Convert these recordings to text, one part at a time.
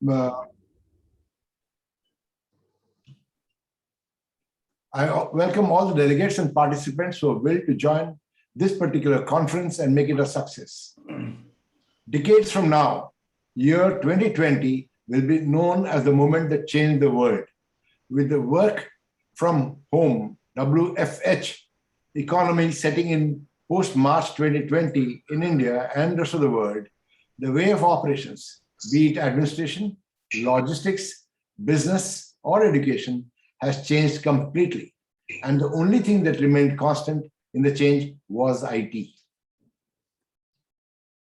I welcome all the delegates and participants who are willing to join this particular conference and make it a success. Decades from now, year 2020 will be known as the moment that changed the world. With the work from home, WFH, economy setting in post-March 2020 in India and the rest of the world, the way of operations, be it administration, logistics, business, or education, has changed completely. And the only thing that remained constant in the change was IT.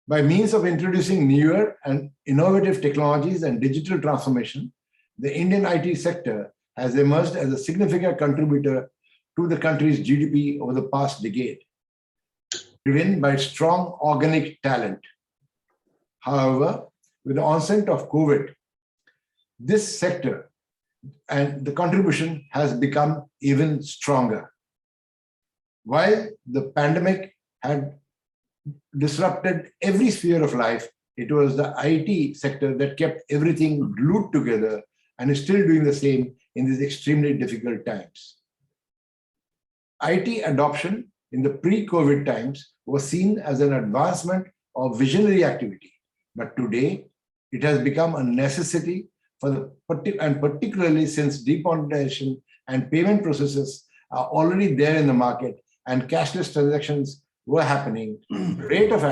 By means of introducing newer and innovative technologies and digital transformation, the Indian IT sector has emerged as a significant contributor to the country's GDP over the past decade, driven by strong organic talent. However, with the onset of COVID, this sector and the contribution has become even stronger. While the pandemic had disrupted every sphere of life, it was the IT sector that kept everything glued together and is still doing the same in these extremely difficult times. IT adoption in the pre-COVID times was seen as an advancement of visionary activity, but today it has become a necessity for the, and particularly since demonetization and payment processes are already there in the market and cashless transactions were happening, the rate of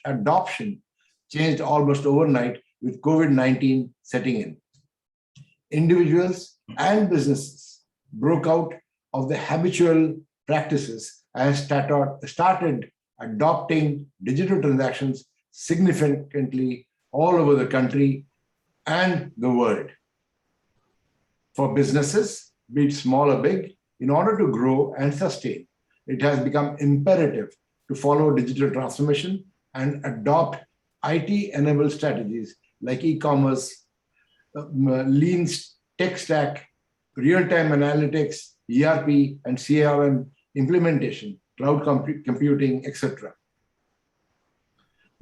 adoption changed almost overnight with COVID-19 setting in. Individuals and businesses broke out of the habitual practices and started adopting digital transactions significantly all over the country and the world. For businesses, be it small or big, in order to grow and sustain, it has become imperative to follow digital transformation and adopt IT-enabled strategies like e-commerce, lean tech stack, real-time analytics, ERP and CRM implementation, cloud computing, etc.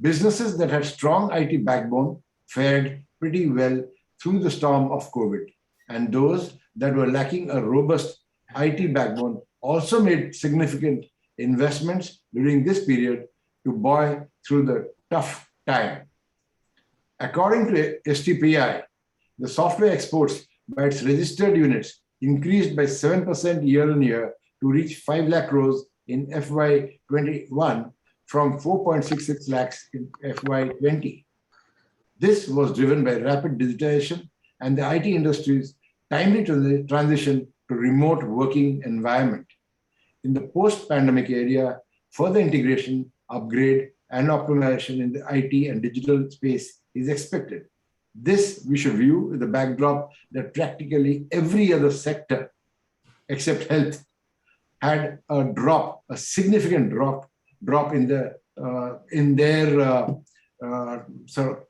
Businesses that had strong IT backbone fared pretty well through the storm of COVID, and those that were lacking a robust IT backbone also made significant investments during this period to buoy through the tough time. According to STPI, the software exports by its registered units increased by 7% year on year to reach 5 lakh crores in FY21 from 4.66 lakhs in FY20. This was driven by rapid digitization and the IT industry's timely transition to remote working environment. In the post-pandemic area, further integration, upgrade, and optimization in the IT and digital space is expected. This we should view with the backdrop that practically every other sector except health had a significant drop in their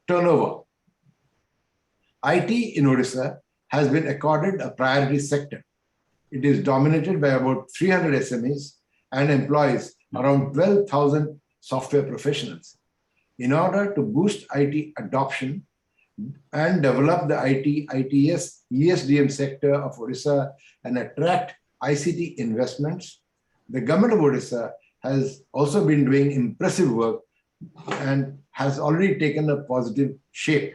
turnover. IT in Odisha has been accorded a priority sector. It is dominated by about 300 SMEs and employs around 12,000 software professionals. In order to boost IT adoption and develop the ITS ESDM sector of Odisha and attract ICT investments, the government of Odisha has also been doing impressive work and has already taken a positive shape.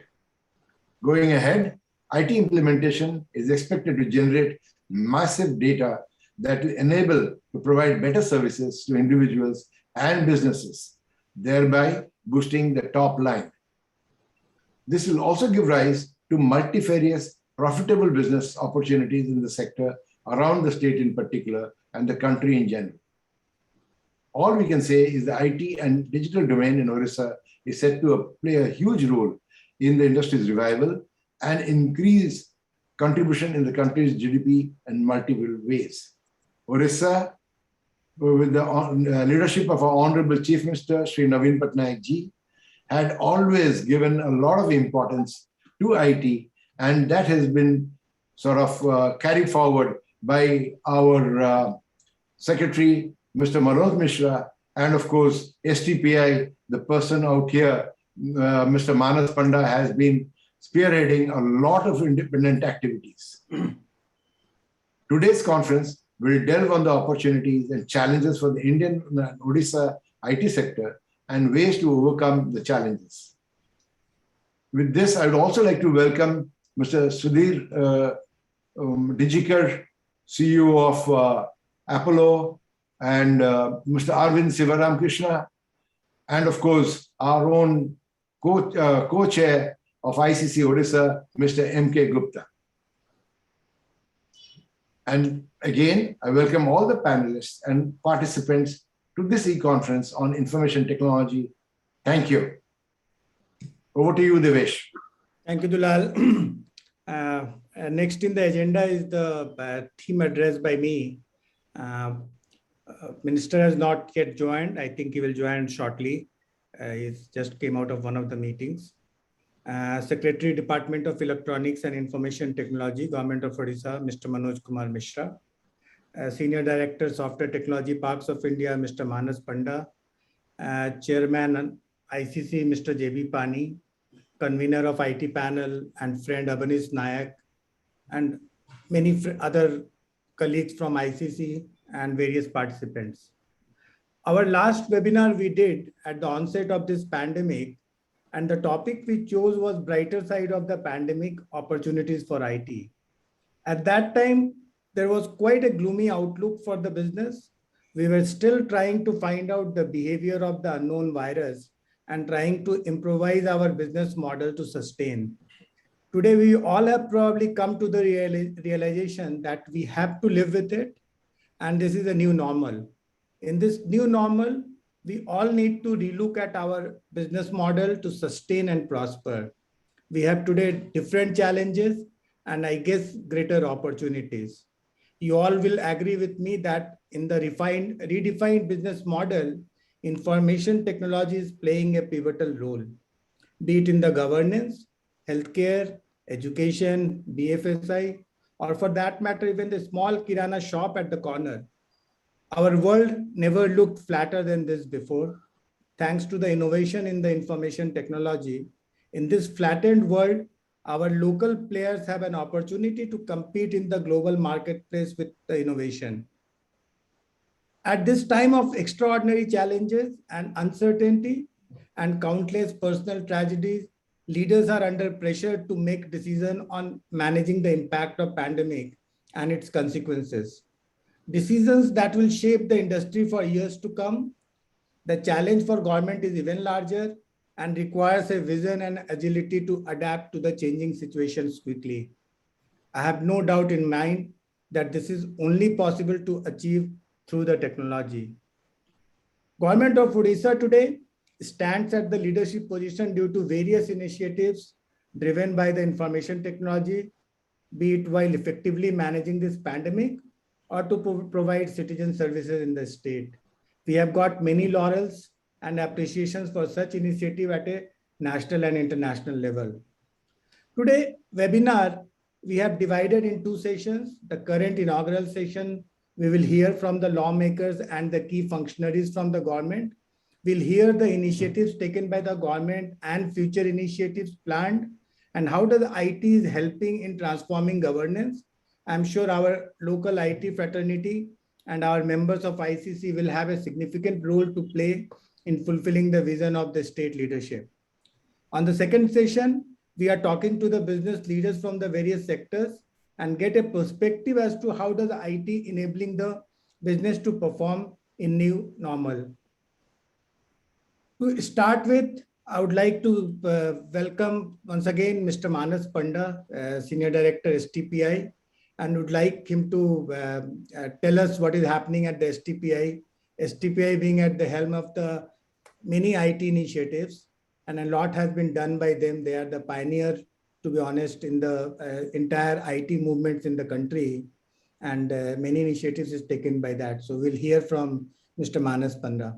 Going ahead, IT implementation is expected to generate massive data that will enable to provide better services to individuals and businesses, thereby boosting the top line. This will also give rise to multifarious profitable business opportunities in the sector around the state in particular and the country in general. All we can say is the IT and digital domain in Odisha is set to play a huge role in the industry's revival and increase contribution in the country's GDP in multiple ways. Odisha, with the leadership of our Honorable Chief Minister, Sri Naveen Patnaik ji, had always given a lot of importance to IT, and that has been sort of carried forward by our Secretary, Mr. Manoj Mishra, and of course, STPI, the person out here, Mr. Manas Panda, has been spearheading a lot of independent activities. Today's conference will delve on the opportunities and challenges for the Indian and Odisha IT sector and ways to overcome the challenges. With this, I would also like to welcome Mr. Sudhir Dijikar, CEO of Apollo, and Mr. Arvind Sivaram-Krishna, and of course, our own co-chair of ICC Odisha, Mr. M.K. Gupta. And again, I welcome all the panelists and participants to this e-conference on information technology. Thank you. Over to you, Devesh. Thank you, Dulal. Next in the agenda is the theme address by me. Minister has not yet joined. I think he will join shortly. He just came out of one of the meetings. Secretary, Department of Electronics and Information Technology, Government of Odisha, Mr. Manoj Kumar Mishra. Senior Director, Software Technology Parks of India, Mr. Manas Panda. Chairman, ICC, Mr. J.B. Pani. Convener of IT panel and friend Abanis Nayak, and many other colleagues from ICC and various participants. Our last webinar we did at the onset of this pandemic, and the topic we chose was brighter side of the pandemic, opportunities for IT. At that time, there was quite a gloomy outlook for the business. We were still trying to find out the behavior of the unknown virus and trying to improvise our business model to sustain. Today, we all have probably come to the realization that we have to live with it, and this is a new normal. In this new normal, we all need to relook at our business model to sustain and prosper. We have today different challenges and I guess greater opportunities. You all will agree with me that in the redefined business model, information technology is playing a pivotal role, be it in the governance, healthcare, education, BFSI, or for that matter, even the small kirana shop at the corner. Our world never looked flatter than this before. Thanks to the innovation in the information technology, in this flattened world, our local players have an opportunity to compete in the global marketplace with the innovation. At this time of extraordinary challenges and uncertainty and countless personal tragedies, leaders are under pressure to make decisions on managing the impact of pandemic and its consequences. Decisions that will shape the industry for years to come. The challenge for government is even larger and requires a vision and agility to adapt to the changing situations quickly. I have no doubt in mind that this is only possible to achieve through the technology. Government of Odisha today stands at the leadership position due to various initiatives driven by the information technology, be it while effectively managing this pandemic or to provide citizen services in the state. We have got many laurels and appreciations for such initiative at a national and international level. Today, webinar, we have divided in two sessions. The current inaugural session, we will hear from the lawmakers and the key functionaries from the government. We'll hear the initiatives taken by the government and future initiatives planned, and how does IT is helping in transforming governance. I'm sure our local IT fraternity and our members of ICC will have a significant role to play in fulfilling the vision of the state leadership. On the second session, we are talking to the business leaders from the various sectors and get a perspective as to how does IT enabling the business to perform in new normal. To start with, I would like to welcome once again Mr. Manas Panda, Senior Director, STPI, and would like him to tell us what is happening at the STPI. STPI being at the helm of the many IT initiatives, and a lot has been done by them. They are the pioneer, to be honest, in the entire IT movements in the country, and many initiatives is taken by that. So we'll hear from Mr. Manas Panda.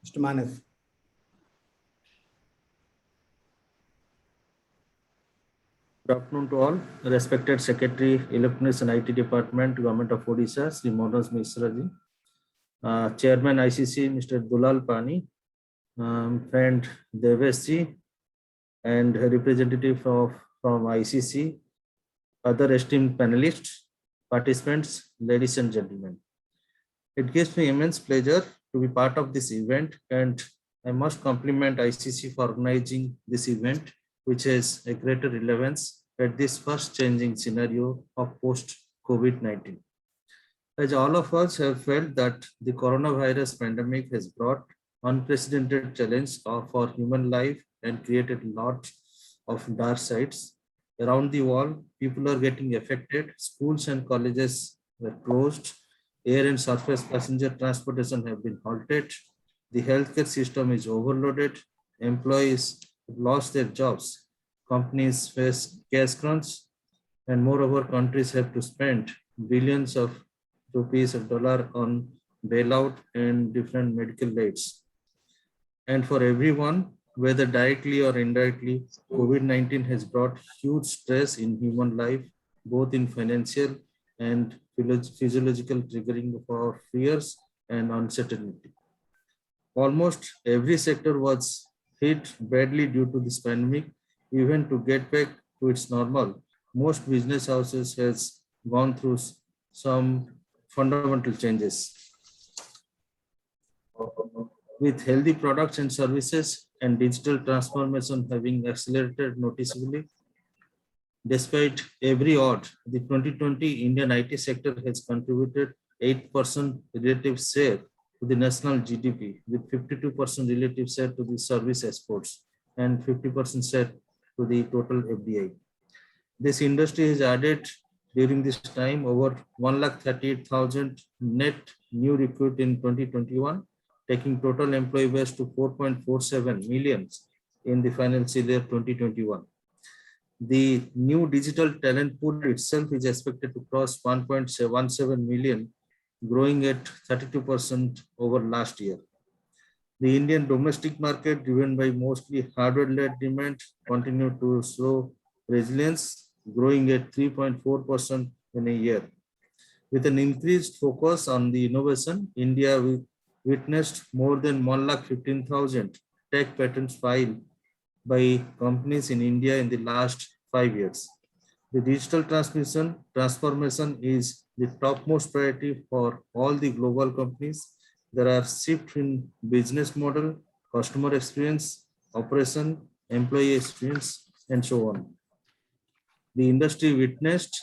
Mr. Manas. Good afternoon to all. Respected Secretary, Electronics and IT Department, Government of Odisha, Sri Manoj Mishra ji, Chairman ICC, Mr. Dulal Pani, friend Devesh ji, and representative of from ICC, other esteemed panelists, participants, ladies and gentlemen. It gives me immense pleasure to be part of this event, and I must compliment ICC for organizing this event, which has a greater relevance at this first changing scenario of post-COVID-19. As all of us have felt that the coronavirus pandemic has brought unprecedented challenge for human life and created a lot of dark sides. Around the world, people are getting affected. Schools and colleges were closed. Air and surface passenger transportation have been halted. The healthcare system is overloaded. Employees have lost their jobs. Companies face cash crunch, and moreover, countries have to spend billions of rupees or dollar on bailout and different medical aids. And for everyone, whether directly or indirectly, COVID-19 has brought huge stress in human life, both in financial and physiological, triggering for fears and uncertainty. Almost every sector was hit badly due to this pandemic. Even to get back to its normal, most business houses has gone through some fundamental changes. With healthy products and services and digital transformation having accelerated noticeably, despite every odd, the 2020 Indian IT sector has contributed 8% relative share to the national GDP, with 52% relative share to the service exports and 50% share to the total FDI. This industry has added during this time over 138,000 net new recruit in 2021, taking total employee base to 4.47 million in the financial year 2021. The new digital talent pool itself is expected to cross 1.17 million, growing at 32% over last year. The Indian domestic market, driven by mostly hardware-led demand, continued to show resilience, growing at 3.4% in a year. With an increased focus on the innovation, India witnessed more than 115,000 tech patents filed by companies in India in the last 5 years. The digital transformation is the topmost priority for all the global companies. There are shifts in business model, customer experience, operation, employee experience, and so on. The industry witnessed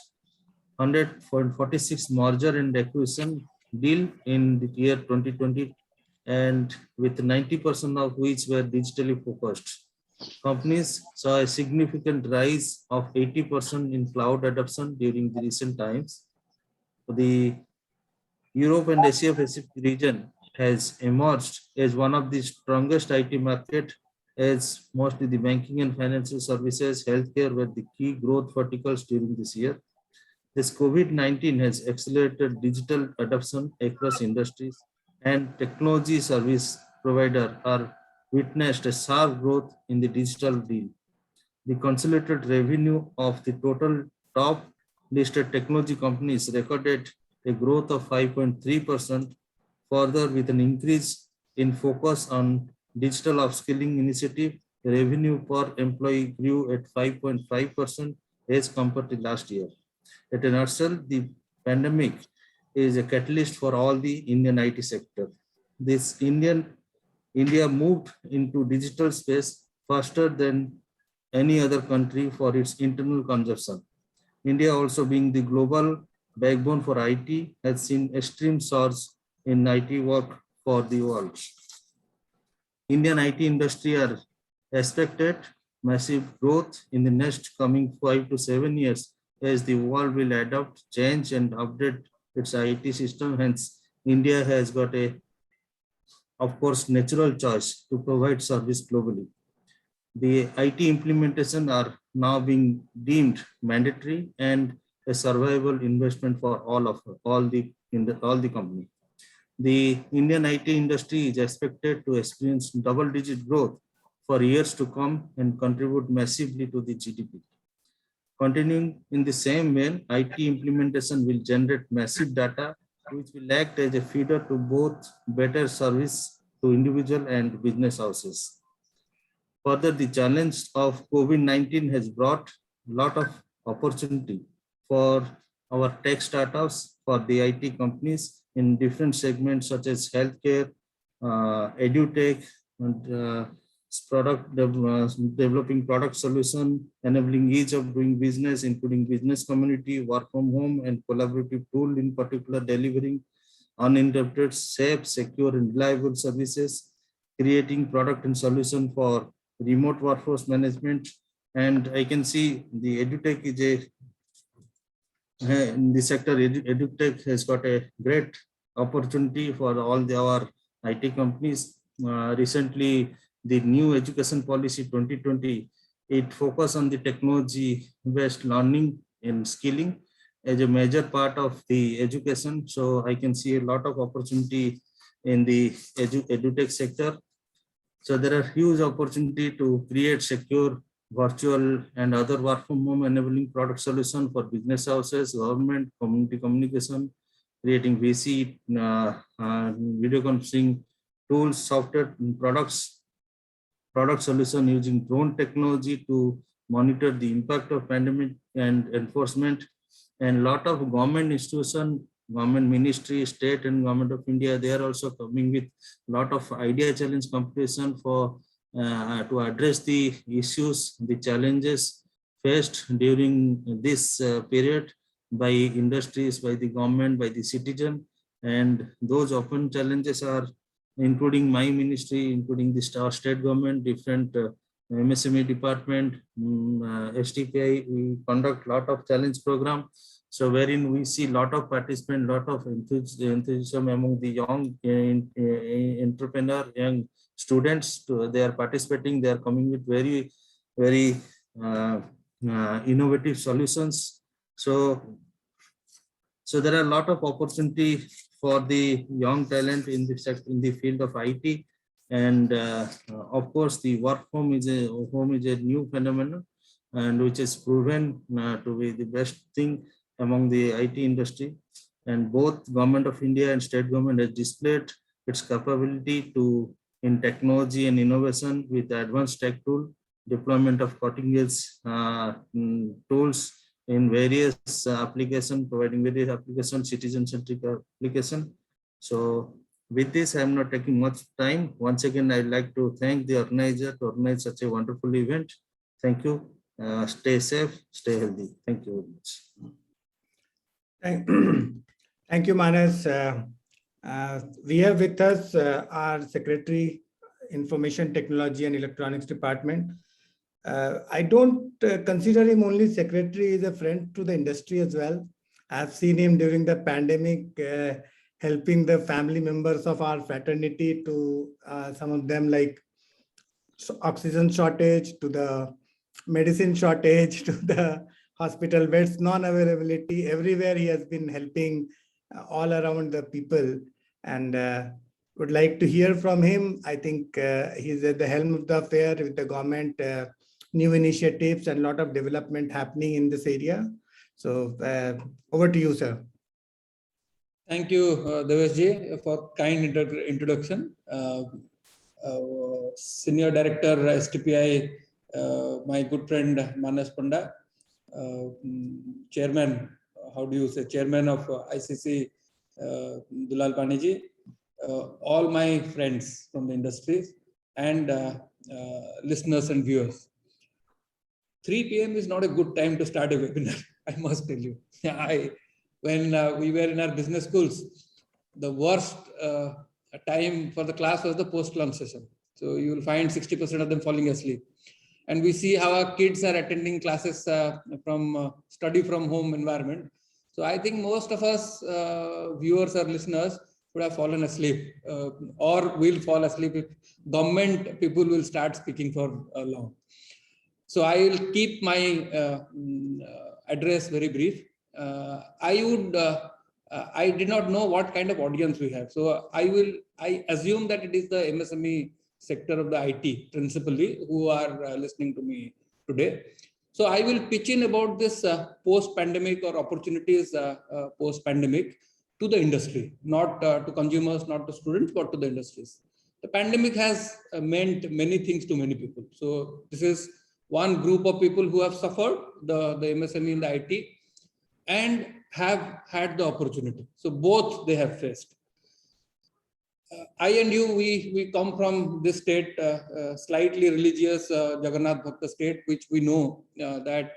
146 merger and acquisition deal in the year 2020, and with 90% of which were digitally focused. Companies saw a significant rise of 80% in cloud adoption during the recent times. The Europe and Asia Pacific region has emerged as one of the strongest IT market, as mostly the banking and financial services, healthcare were the key growth verticals during this year. This COVID-19 has accelerated digital adoption across industries, and technology service providers are witnessed a sharp growth in the digital deal. The consolidated revenue of the total top listed technology companies recorded a growth of 5.3%. Further, with an increase in focus on digital upskilling initiative, revenue per employee grew at 5.5% as compared to last year. At a nutshell, the pandemic is a catalyst for all the Indian IT sector. India moved into digital space faster than any other country for its internal consumption. India, also being the global backbone for IT, has seen extreme surge in IT work for the world. Indian IT industry are expected massive growth in the next coming 5 to 7 years as the world will adopt, change, and update its IT system. Hence, India has got a, of course, natural choice to provide service globally. The IT implementation are now being deemed mandatory and a survival investment for all the company. The Indian IT industry is expected to experience double-digit growth for years to come and contribute massively to the GDP. Continuing in the same vein, IT implementation will generate massive data, which will act as a feeder to both better service to individual and business houses. Further, the challenge of COVID-19 has brought lot of opportunity for our tech startups, for the IT companies in different segments such as healthcare, edutech, and developing product solution, enabling ease of doing business, including business community, work from home, and collaborative tool, in particular delivering uninterrupted, safe, secure, and reliable services, creating product and solution for remote workforce management. And I can see the edutech is in the sector. Edutech has got a great opportunity for all our IT companies. Recently, the new education policy 2020, it focused on the technology-based learning and skilling as a major part of the education. So I can see a lot of opportunity in the edutech sector. So there are huge opportunity to create secure, virtual, and other work from home enabling product solution for business houses, government, community communication, creating VC, video conferencing tools, software, products, product solution using drone technology to monitor the impact of pandemic and enforcement. And lot of government institution, government ministry, state and government of India, they are also coming with lot of idea challenge competition for to address the issues, the challenges faced during this period by industries, by the government, by the citizen. And those open challenges are including my ministry, including the state government, different MSME department, STPI, we conduct lot of challenge program. So wherein we see lot of participant, lot of enthusiasm among the young entrepreneur, young students. They are participating, they are coming with very, very innovative solutions. So there are a lot of opportunity for the young talent in the field of IT. And of course, the work home is a new phenomenon, and which is proven to be the best thing among the IT industry. And both government of India and state government has displayed its capability to in technology and innovation with advanced tech tool, deployment of cutting edge tools in various applications, providing various application, citizen-centric application. So with this, I'm not taking much time. Once again, I'd like to thank the organizer to organize such a wonderful event. Thank you. Stay safe, stay healthy. Thank you very much. Thank you, Manas. We have with us our Secretary, Information Technology and Electronics Department. I don't consider him only secretary, he's a friend to the industry as well. I've seen him during the pandemic, helping the family members of our fraternity to some of them like oxygen shortage, to the medicine shortage, to the hospital beds non-availability. Everywhere he has been helping all around the people, and would like to hear from him. I think he's at the helm of the affair with the government, new initiatives and a lot of development happening in this area. So over to you, sir. Thank you, Deveshji, for kind introduction. Senior Director STPI, my good friend Manas Panda, Chairman, how do you say, Chairman of ICC, Dulal Paniji, all my friends from the industries, and listeners and viewers. 3 p.m. is not a good time to start a webinar, I must tell you. When we were in our business schools, the worst time for the class was the post-lunch session. So you will find 60% of them falling asleep. And we see how our kids are attending classes from study from home environment. So I think most of us viewers or listeners would have fallen asleep or will fall asleep if government people will start speaking for long. So I will keep my address very brief. I did not know what kind of audience we have. So I assume that it is the MSME sector of the IT principally who are listening to me today. So I will pitch in about this post-pandemic or opportunities post-pandemic to the industry, not to consumers, not to students, but to the industries. The pandemic has meant many things to many people. So this is one group of people who have suffered, the MSME in the IT, and have had the opportunity. So both they have faced. I and you, we come from this state, slightly religious Jagannath Bhakta state, which we know that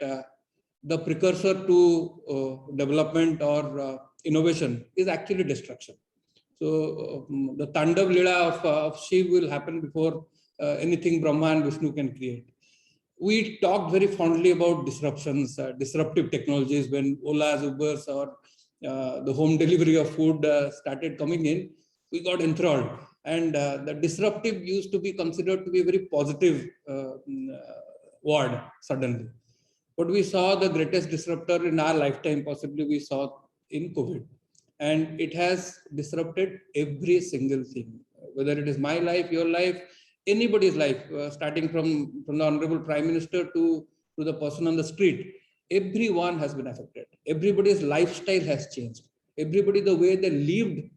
the precursor to development or innovation is actually destruction. So the Tandav Lila of Shiv will happen before anything Brahma and Vishnu can create. We talked very fondly about disruptions, disruptive technologies when Ola's, Ubers, or the home delivery of food started coming in. We got enthralled, and the disruptive used to be considered to be a very positive word suddenly. But we saw the greatest disruptor in our lifetime, possibly we saw in COVID. And it has disrupted every single thing, whether it is my life, your life, anybody's life, starting from the Honorable Prime Minister to the person on the street. Everyone has been affected. Everybody's lifestyle has changed. Everybody, the way they lived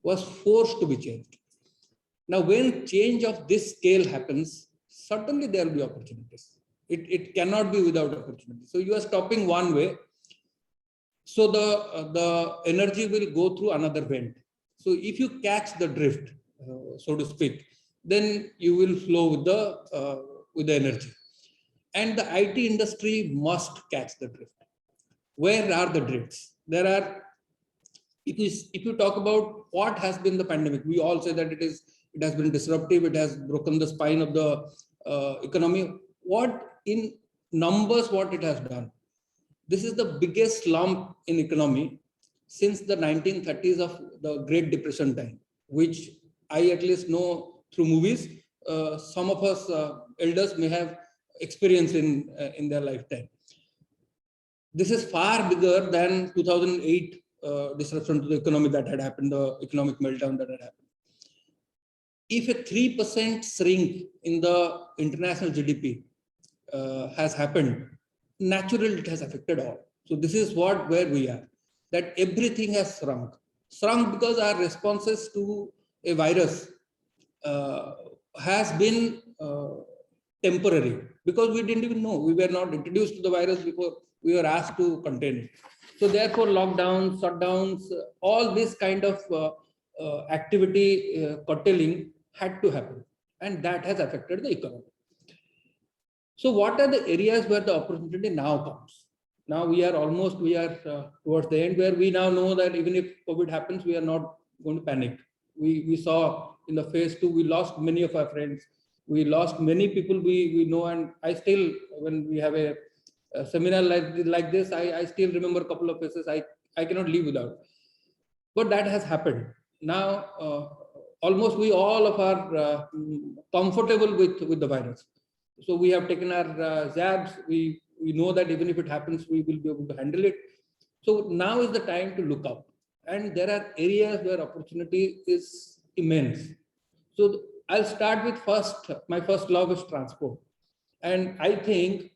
was forced to be changed. Now, when change of this scale happens, certainly there will be opportunities. It cannot be without opportunity. So you are stopping one way. So the energy will go through another vent. So if you catch the drift, so to speak, then you will flow with the energy. And the IT industry must catch the drift. Where are the drifts? There are. If you talk about what has been the pandemic, we all say that it has been disruptive. It has broken the spine of the economy. What in numbers, what it has done? This is the biggest slump in economy since the 1930s of the Great Depression time, which I at least know through movies. Some of us elders may have experienced in their lifetime. This is far bigger than 2008 disruption to the economy that had happened, the economic meltdown that had happened. If a 3% shrink in the international GDP has happened, naturally it has affected all. So this is where we are, that everything has shrunk because our responses to a virus has been temporary, because we didn't even know. We were not introduced to the virus before we were asked to contain it. So therefore, lockdowns, shutdowns, all this kind of activity curtailing had to happen, and that has affected the economy. So what are the areas where the opportunity now comes? Now we are towards the end, where we now know that even if COVID happens, we are not going to panic. We saw in the phase 2, we lost many of our friends. We lost many people we know, and I still, when we have a seminar like this, I still remember a couple of faces I cannot live without. But that has happened. Now, almost we all of are comfortable with the virus. So we have taken our jabs. We know that even if it happens, we will be able to handle it. So now is the time to look up. And there are areas where opportunity is immense. So I'll start with my first love is transport. And I think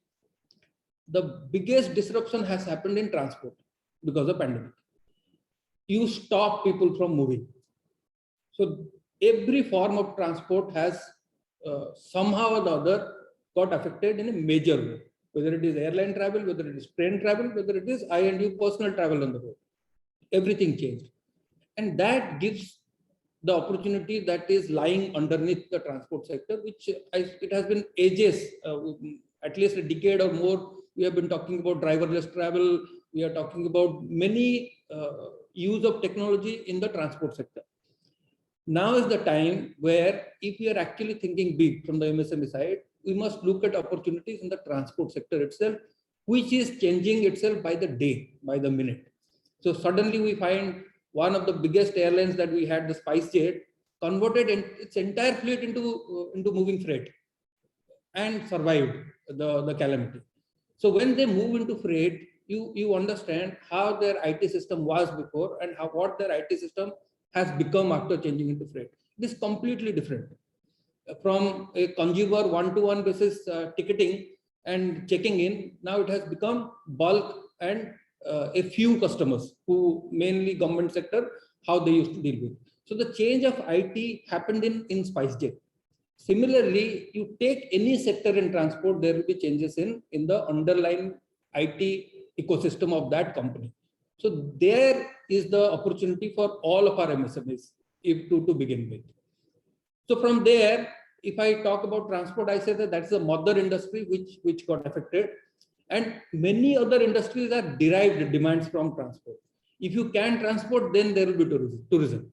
the biggest disruption has happened in transport because of pandemic. You stop people from moving. So every form of transport has somehow or the other got affected in a major way, whether it is airline travel, whether it is train travel, whether it is I and you personal travel on the road. Everything changed. And that gives the opportunity that is lying underneath the transport sector, which it has been ages, at least a decade or more. We have been talking about driverless travel. We are talking about many use of technology in the transport sector. Now is the time where, if we are actually thinking big from the MSME side, we must look at opportunities in the transport sector itself, which is changing itself by the day, by the minute. So suddenly we find one of the biggest airlines that we had, the SpiceJet, converted its entire fleet into moving freight and survived the calamity. So when they move into freight, you understand how their IT system was before and what their IT system has become after changing into freight. It is completely different. From a consumer one-to-one basis ticketing and checking in, now it has become bulk and a few customers who mainly government sector, how they used to deal with. So the change of IT happened in SpiceJet. Similarly, you take any sector in transport, there will be changes in the underlying IT ecosystem of that company. So there is the opportunity for all of our MSMEs to begin with. So from there, if I talk about transport, I say that that's the mother industry which got affected. And many other industries are derived demands from transport. If you can transport, then there will be tourism.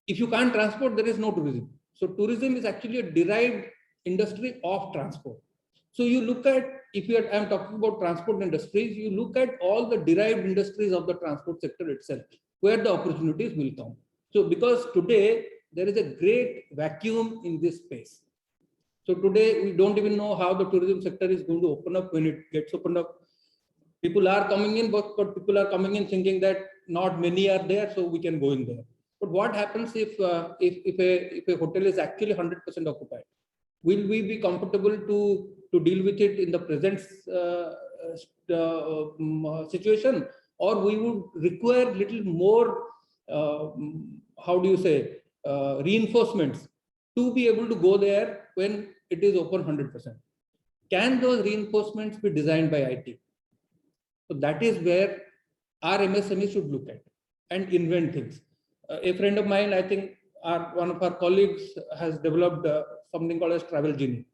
If you can't transport, there is no tourism. So tourism is actually a derived industry of transport. So you look at, I'm talking about transport industries, you look at all the derived industries of the transport sector itself, where the opportunities will come. So because today there is a great vacuum in this space. So today we don't even know how the tourism sector is going to open up. When it gets opened up, people are coming in, but people are coming in thinking that not many are there, so we can go in there. But what happens if a hotel is actually 100% occupied? Will we be comfortable to deal with it in the present situation, or we would require little more, reinforcements to be able to go there when it is open 100%? Can those reinforcements be designed by IT? So that is where our MSME should look at and invent things. A friend of mine, I think one of our colleagues has developed something called as Travel Genie.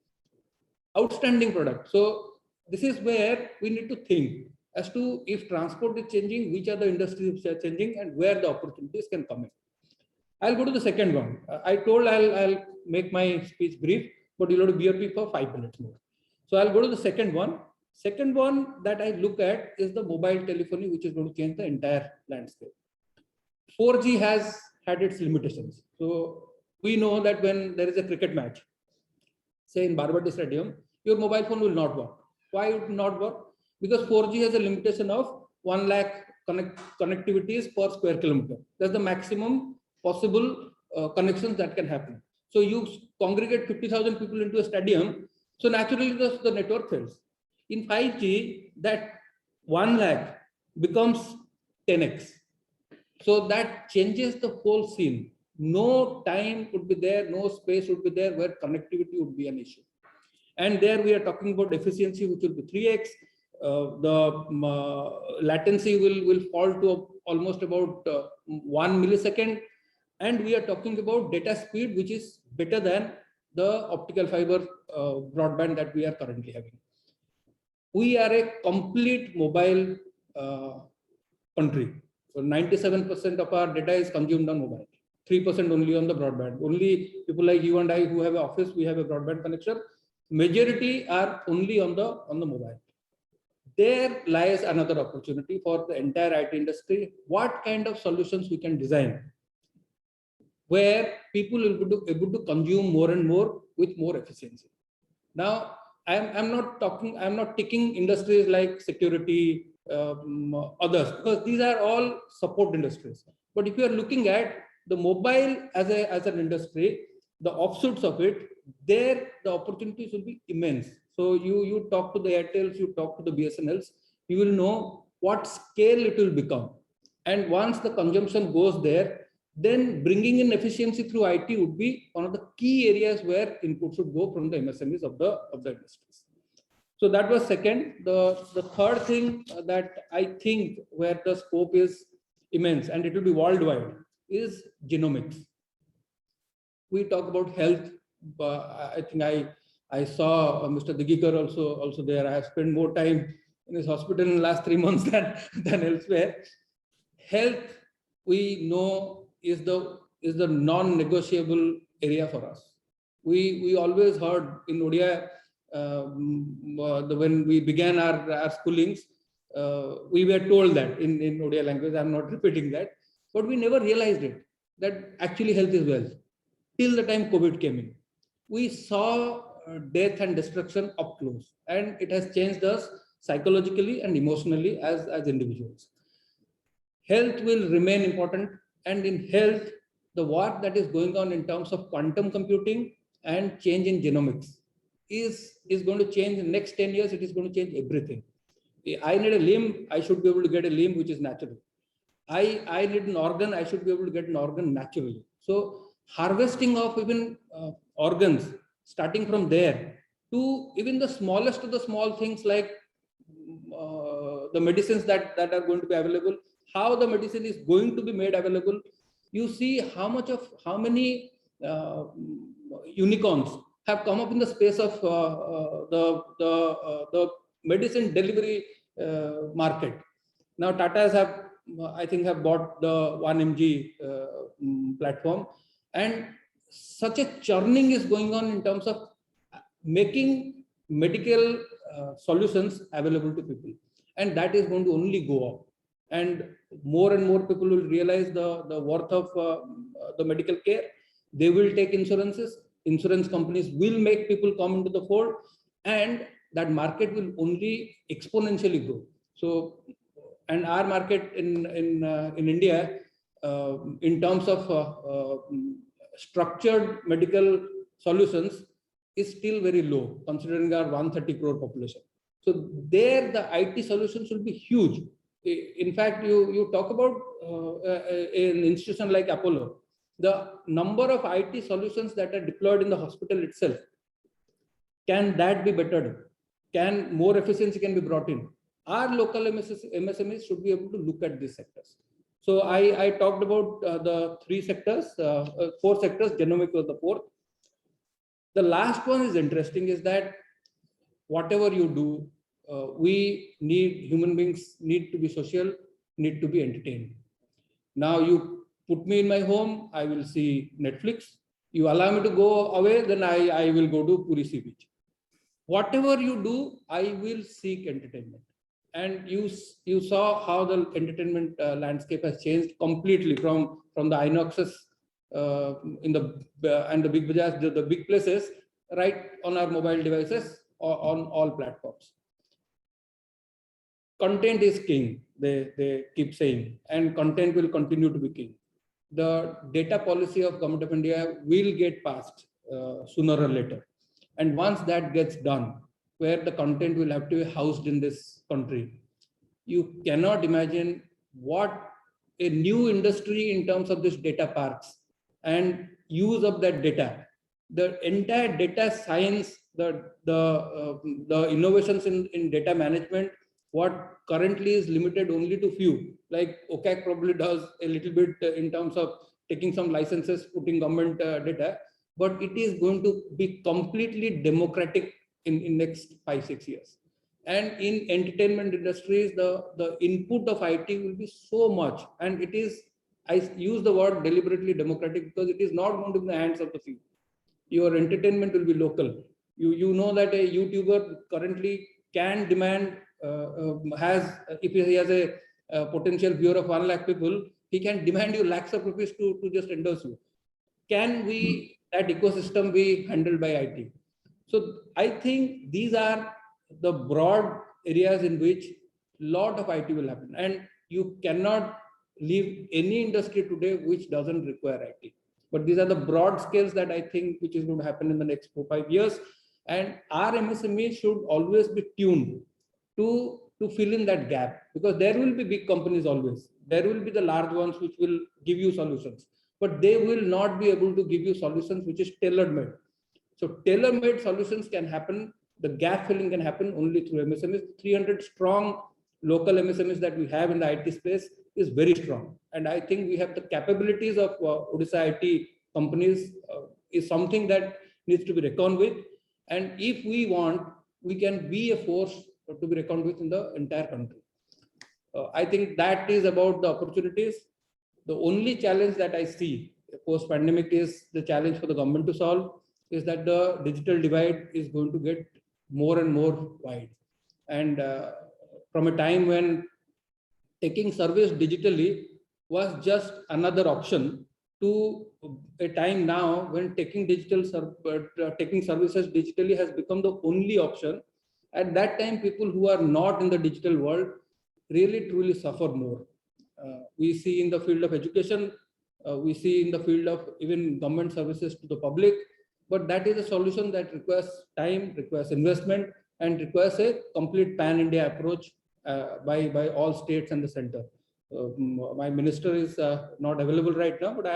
Outstanding product. So this is where we need to think as to if transport is changing, which are the industries which are changing and where the opportunities can come in. I'll go to the second one. I told I'll make my speech brief, but you'll have to bear with me for 5 minutes more. So I'll go to the second one. Second one that I look at is the mobile telephony, which is going to change the entire landscape. 4G has had its limitations. So we know that when there is a cricket match, say in Barbati Stadium, your mobile phone will not work. Why it will not work? Because 4G has a limitation of 1 lakh connectivities per square kilometer. That's the maximum possible connections that can happen. So you congregate 50,000 people into a stadium, so naturally the network fails. In 5G, that 1 lakh becomes 10x. So that changes the whole scene. No time would be there, no space would be there where connectivity would be an issue. And there we are talking about efficiency, which will be 3x. The latency will fall to almost about 1 millisecond. And we are talking about data speed, which is better than the optical fiber broadband that we are currently having. We are a complete mobile country. So 97% of our data is consumed on mobile, 3% only on the broadband. Only people like you and I who have an office, we have a broadband connection. Majority are only on the mobile. There lies another opportunity for the entire IT industry. What kind of solutions we can design where people will be able to consume more and more with more efficiency. Now, I'm not taking industries like security, others, because these are all support industries. But if you are looking at the mobile as an industry, the offshoots of it, there the opportunities will be immense. So you talk to the Airtels, you talk to the BSNLs, you will know what scale it will become. And once the consumption goes there, then bringing in efficiency through IT would be one of the key areas where input should go from the MSMEs of the industries. So that was second. The third thing that I think where the scope is immense and it will be worldwide is genomics. We talk about health. I think I saw Mr. Digikar also there. I have spent more time in his hospital in the last 3 months than elsewhere. Health, we know, is the non-negotiable area for us. We always heard in Odia, when we began our schoolings, we were told that in Odia language. I'm not repeating that, but we never realized it, that actually health is wealth. Till the time COVID came in, we saw death and destruction up close, and it has changed us psychologically and emotionally as individuals. Health will remain important. And in health, the work that is going on in terms of quantum computing and change in genomics is going to change in the next 10 years. It is going to change everything. I need a limb, I should be able to get a limb which is natural. I need an organ, I should be able to get an organ naturally. So harvesting of even organs, starting from there to even the smallest of the small things like the medicines that are going to be available, how the medicine is going to be made available. You see how many unicorns have come up in the space of the medicine delivery market. Now Tata's have, I think, have bought the 1mg platform, and such a churning is going on in terms of making medical solutions available to people, and that is going to only go up. And more people will realize the worth of the medical care. They will take insurances. Insurance companies will make people come into the fold, and that market will only exponentially grow. So, and our market in India, in terms of structured medical solutions, is still very low, considering our 130 crore population. So there, the IT solutions will be huge. In fact, you talk about an institution like Apollo, the number of IT solutions that are deployed in the hospital itself. Can that be bettered? Can more efficiency can be brought in? Our local MSMEs should be able to look at these sectors. So I talked about the 3 sectors, 4 sectors. Genomics was the 4th. The last one is interesting, is that whatever you do, human beings need to be social, need to be entertained. Now you put me in my home, I will see Netflix. You allow me to go away, then I will go to Puri Sea Beach. Whatever you do, I will seek entertainment. And you saw how the entertainment landscape has changed completely from the Inoxes and the big bazaars, the big places, right on our mobile devices or on all platforms. Content is king, they keep saying, and content will continue to be king. The data policy of Government of India will get passed sooner or later. And once that gets done, where the content will have to be housed in this country, you cannot imagine what a new industry in terms of this data parks and use of that data. The entire data science, the innovations in data management, what currently is limited only to few, like OCAC probably does a little bit in terms of taking some licenses, putting government data, but it is going to be completely democratic in next 5-6 years. And in entertainment industries, the input of IT will be so much, and it is, I use the word deliberately democratic, because it is not going to be in the hands of the few. Your entertainment will be local. You know that a YouTuber currently can demand, if he has a potential viewer of 1 lakh people, he can demand you lakhs of rupees to just endorse you. Can that ecosystem be handled by IT? So I think these are the broad areas in which lot of IT will happen, and you cannot leave any industry today which doesn't require IT. But these are the broad scales that I think which is going to happen in the next 4-5 years, and our MSME should always be tuned to fill in that gap, because there will be big companies always. There will be the large ones which will give you solutions, but they will not be able to give you solutions which is tailor-made. So tailor-made solutions can happen. The gap filling can happen only through MSMEs. 300 strong local MSMEs that we have in the IT space is very strong. And I think we have the capabilities of Odisha IT companies is something that needs to be reckoned with. And if we want, we can be a force to be reckoned with in the entire country. I think that is about the opportunities. The only challenge that I see post-pandemic is the challenge for the government to solve, is that the digital divide is going to get more and more wide. And from a time when taking service digitally was just another option, to a time now when taking services digitally has become the only option. At that time, people who are not in the digital world really truly suffer more. We see in the field of education, we see in the field of even government services to the public, but that is a solution that requires time, requires investment, and requires a complete pan-India approach by all states and the center. My minister is not available right now, but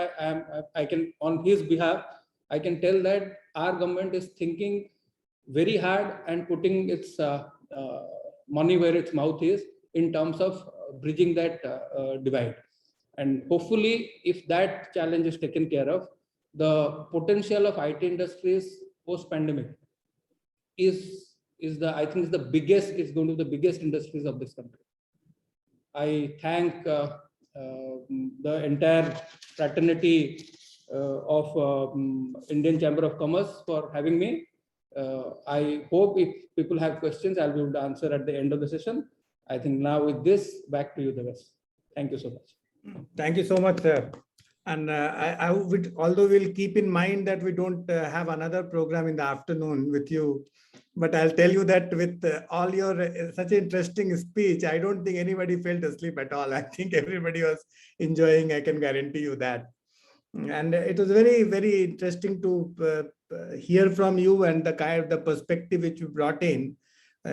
I can, on his behalf, I can tell that our government is thinking very hard and putting its money where its mouth is in terms of bridging that divide. And hopefully, if that challenge is taken care of, the potential of IT industries post-pandemic is I think is the biggest, it's going to be the biggest industries of this country. I thank the entire fraternity of Indian Chamber of Commerce for having me. I hope if people have questions, I'll be able to answer at the end of the session. I think now with this, back to you, Devesh. Thank you so much. Thank you so much, sir. And I would, although we'll keep in mind that we don't have another program in the afternoon with you, but I'll tell you that with all your such interesting speech, I don't think anybody felt asleep at all. I think everybody was enjoying, I can guarantee you that. And it was very, very interesting to hear from you and the kind of the perspective which you brought in.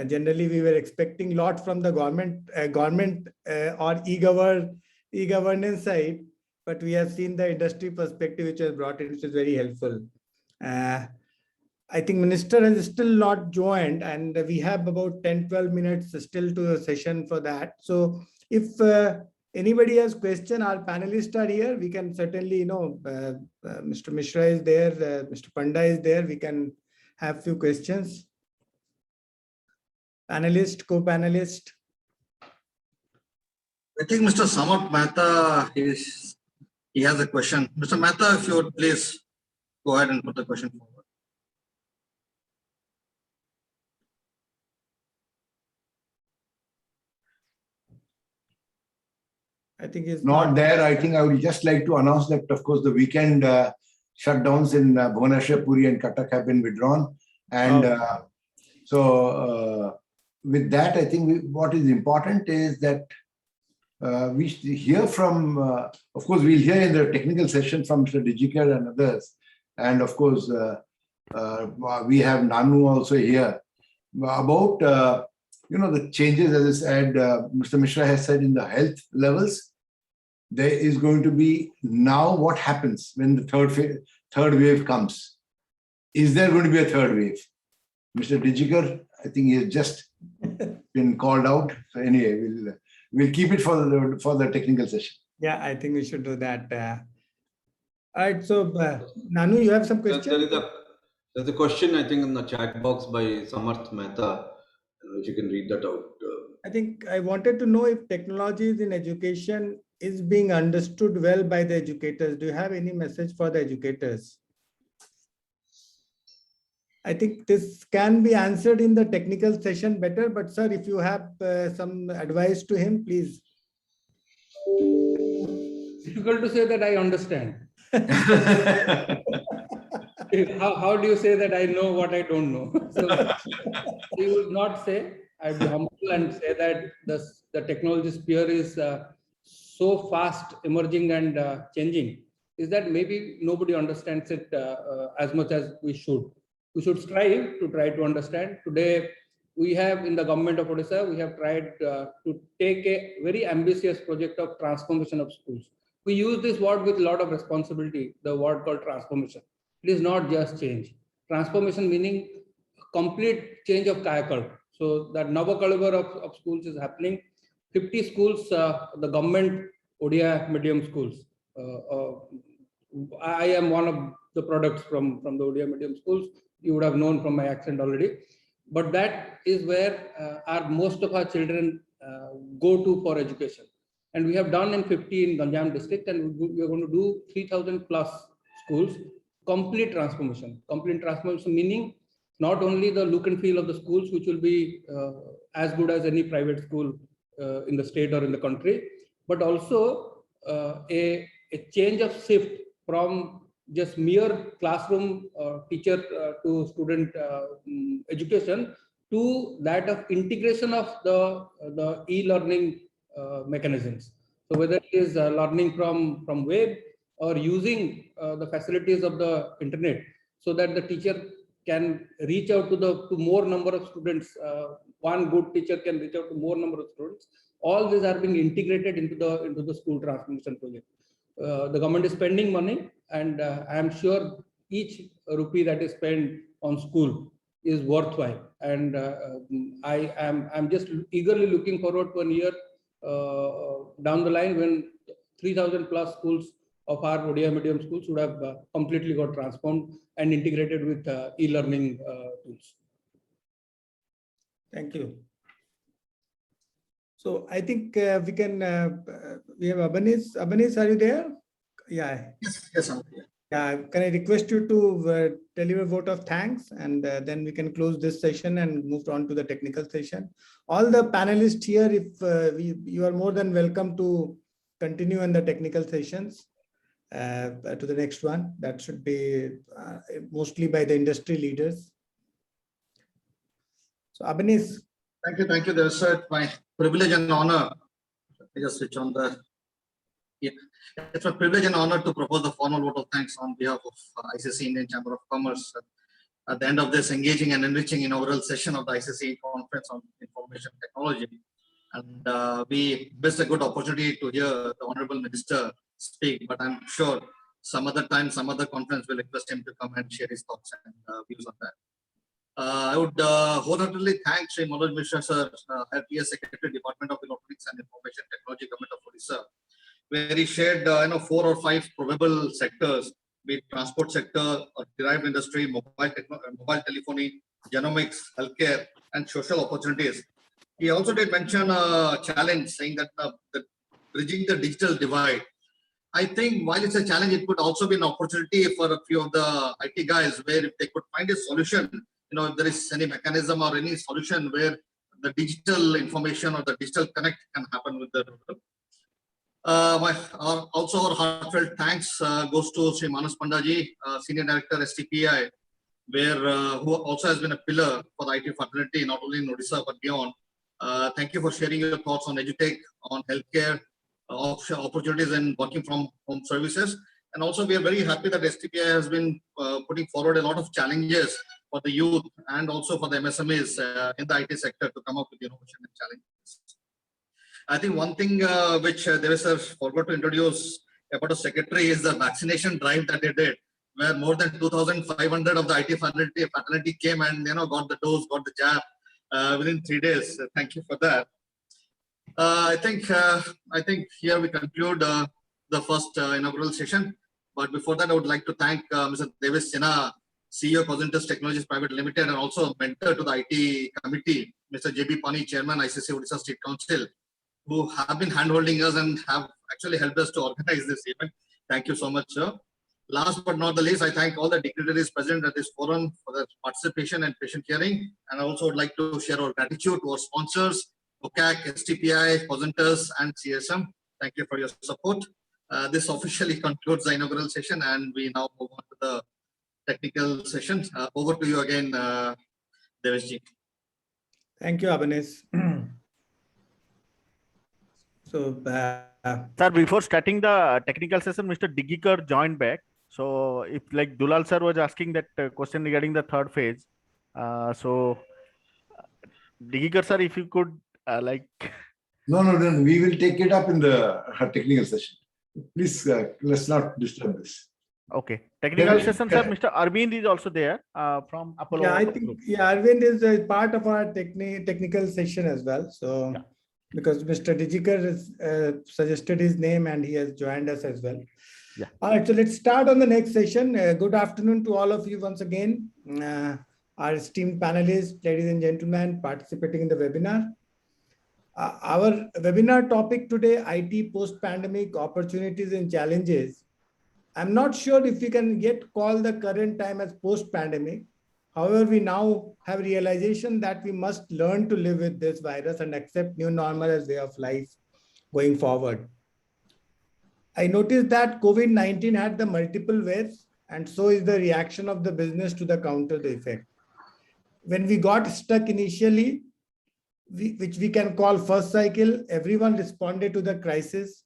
Generally, we were expecting a lot from the government or e-governance side, but we have seen the industry perspective which was brought in, which is very helpful. I think Minister has still not joined, and we have about 10-12 minutes still to a session for that. So if anybody has question, our panelists are here. We can certainly, Mr. Mishra is there, Mr. Panda is there. We can have few questions. Panelist, co-panelist. I think Mr. Samarth Mehta he has a question. Mr. Mehta, if you would please go ahead and put the question forward. I think it's Not there. I think I would just like to announce that, of course, the weekend shutdowns in Bhubaneswar, Puri and Cuttack have been withdrawn. And so with that, I think what is important is that we hear from, of course, we'll hear in the technical session from Mr. Dijikar and others. And of course, we have Nanu also here about, the changes, as I said, Mr. Mishra has said in the health levels. There is going to be now what happens when the third wave comes. Is there going to be a third wave? Mr. Dijikar, I think he has just been called out. So anyway, we'll keep it for the technical session. Yeah, I think we should do that. All right, so Nanu, you have some questions? There's a question, I think, in the chat box by Samarth Mehta. If you can read that out. I think I wanted to know if technologies in education is being understood well by the educators. Do you have any message for the educators? I think this can be answered in the technical session better, but sir, if you have some advice to him, please. Difficult to say that I understand. How do you say that I know what I don't know? So he would not say. I'd be humble and say that the technology sphere is so fast emerging and changing, is that maybe nobody understands it as much as we should. We should strive to try to understand. Today, we have in the government of Odisha, we have tried to take a very ambitious project of transformation of schools. We use this word with a lot of responsibility, the word called transformation. It is not just change. Transformation meaning complete change of Kayakalp. So that Navakalibar of schools is happening. 50 schools, the government Odia medium schools. I am one of the products from the Odia medium schools. You would have known from my accent already. But that is where most of our children go to for education. And we have done in 50 in Ganjam district, and we are going to do 3,000 plus schools. Complete transformation meaning not only the look and feel of the schools, which will be as good as any private school in the state or in the country, but also a change of shift from just mere classroom teacher to student education to that of integration of the e-learning mechanisms. So whether it is learning from web or using the facilities of the internet, so that the teacher can reach out to more number of students. One good teacher can reach out to more number of students. All these are being integrated into the school transformation project. The government is spending money, and I am sure each rupee that is spent on school is worthwhile. And I'm just eagerly looking forward to a year down the line when 3,000 plus schools of our ODI medium schools would have completely got transformed and integrated with e-learning tools. Thank you. So I think we can, we have Abanis. Abanis, are you there? Yeah. Yes, I'm here. Yeah. Can I request you to tell your vote of thanks, and then we can close this session and move on to the technical session. All the panelists here, if you are more than welcome to continue in the technical sessions to the next one. That should be mostly by the industry leaders. So Abanis. Thank you, Devesh sir. My privilege and honor. Let me just switch on the. Yeah. It's my privilege and honor to propose the formal vote of thanks on behalf of ICC Indian Chamber of Commerce at the end of this engaging and enriching inaugural session of the ICC Conference on Information Technology. And we missed a good opportunity to hear the Honorable Minister speak, but I'm sure some other time, some other conference will request him to come and share his thoughts and views on that. I would wholeheartedly thank Sri Manoj Mishra sir, LPS Secretary, Department of Electronics and Information Technology, Government of Odisha, where he shared 4 or 5 probable sectors, be it transport sector, or derived industry, mobile telephony, genomics, healthcare, and social opportunities. He also did mention a challenge, saying that bridging the digital divide. I think while it's a challenge, it could also be an opportunity for a few of the IT guys, where if they could find a solution, if there is any mechanism or any solution where the digital information or the digital connect can happen with the also our heartfelt thanks goes to Sri Manas Pandaji, Senior Director STPI, where who also has been a pillar for the IT fraternity, not only in Odisha but beyond. Thank you for sharing your thoughts on EduTech, on healthcare, opportunities in working from home services. And also we are very happy that STPI has been putting forward a lot of challenges for the youth and also for the MSMEs in the IT sector to come up with innovation and challenges. I think one thing which Devesh sir forgot to introduce about the secretary is the vaccination drive that they did, where more than 2,500 of the IT fraternity came and got the dose, got the jab within 3 days. Thank you for that. I think here we conclude the first inaugural session. But before that, I would like to thank Mr. Devesh Sinha, CEO Cognitus Technologies Private Limited, and also mentor to the IT committee, Mr. JB Pani, Chairman, ICC Odisha State Council, who have been handholding us and have actually helped us to organize this event. Thank you so much, sir. Last but not the least, I thank all the dignitaries present at this forum for their participation and patient hearing. And I also would like to share our gratitude to our sponsors, OCAC, STPI, Cognitus, and CSM. Thank you for your support. This officially concludes the inaugural session, and we now move on to the technical session. Over to you again, Deveshji. Thank you, Abanis. So, sir, before starting the technical session, Mr. Digikar joined back. So, if like Dulal sir was asking that question regarding the third phase, so Digikar sir, if you could like. No, we will take it up in the technical session. Please, let's not disturb this. Okay. Technical session, sir. Mr. Arvind is also there from Apollo. Yeah, I think Arvind is a part of our technical session as well. So, yeah. Because Mr. Digikar has suggested his name and he has joined us as well. Yeah. All right, so let's start on the next session. Good afternoon to all of you once again. Our esteemed panelists, ladies and gentlemen, participating in the webinar. Our webinar topic today, IT post-pandemic opportunities and challenges. I'm not sure if we can yet call the current time as post-pandemic. However, we now have realization that we must learn to live with this virus and accept new normal as way of life going forward. I noticed that COVID-19 had the multiple waves, and so is the reaction of the business to the counter the effect. When we got stuck initially, which we can call first cycle, everyone responded to the crisis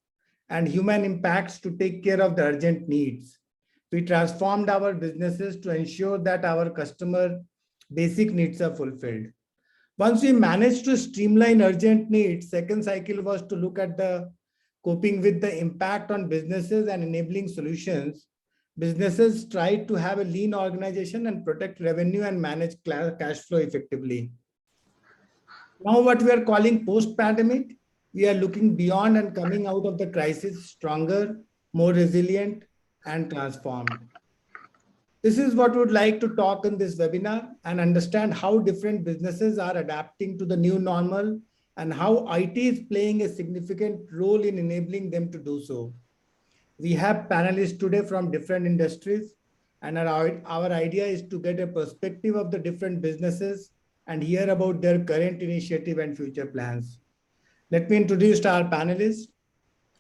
and human impacts to take care of the urgent needs. We transformed our businesses to ensure that our customer basic needs are fulfilled. Once we managed to streamline urgent needs, second cycle was to look at the coping with the impact on businesses and enabling solutions businesses try to have a lean organization and protect revenue and manage cash flow effectively. Now what we are calling post-pandemic, we are looking beyond and coming out of the crisis stronger, more resilient, and transformed. This is what we would like to talk in this webinar and understand how different businesses are adapting to the new normal and how IT is playing a significant role in enabling them to do so. We have panelists today from different industries, and our idea is to get a perspective of the different businesses and hear about their current initiative and future plans. Let me introduce our panelists.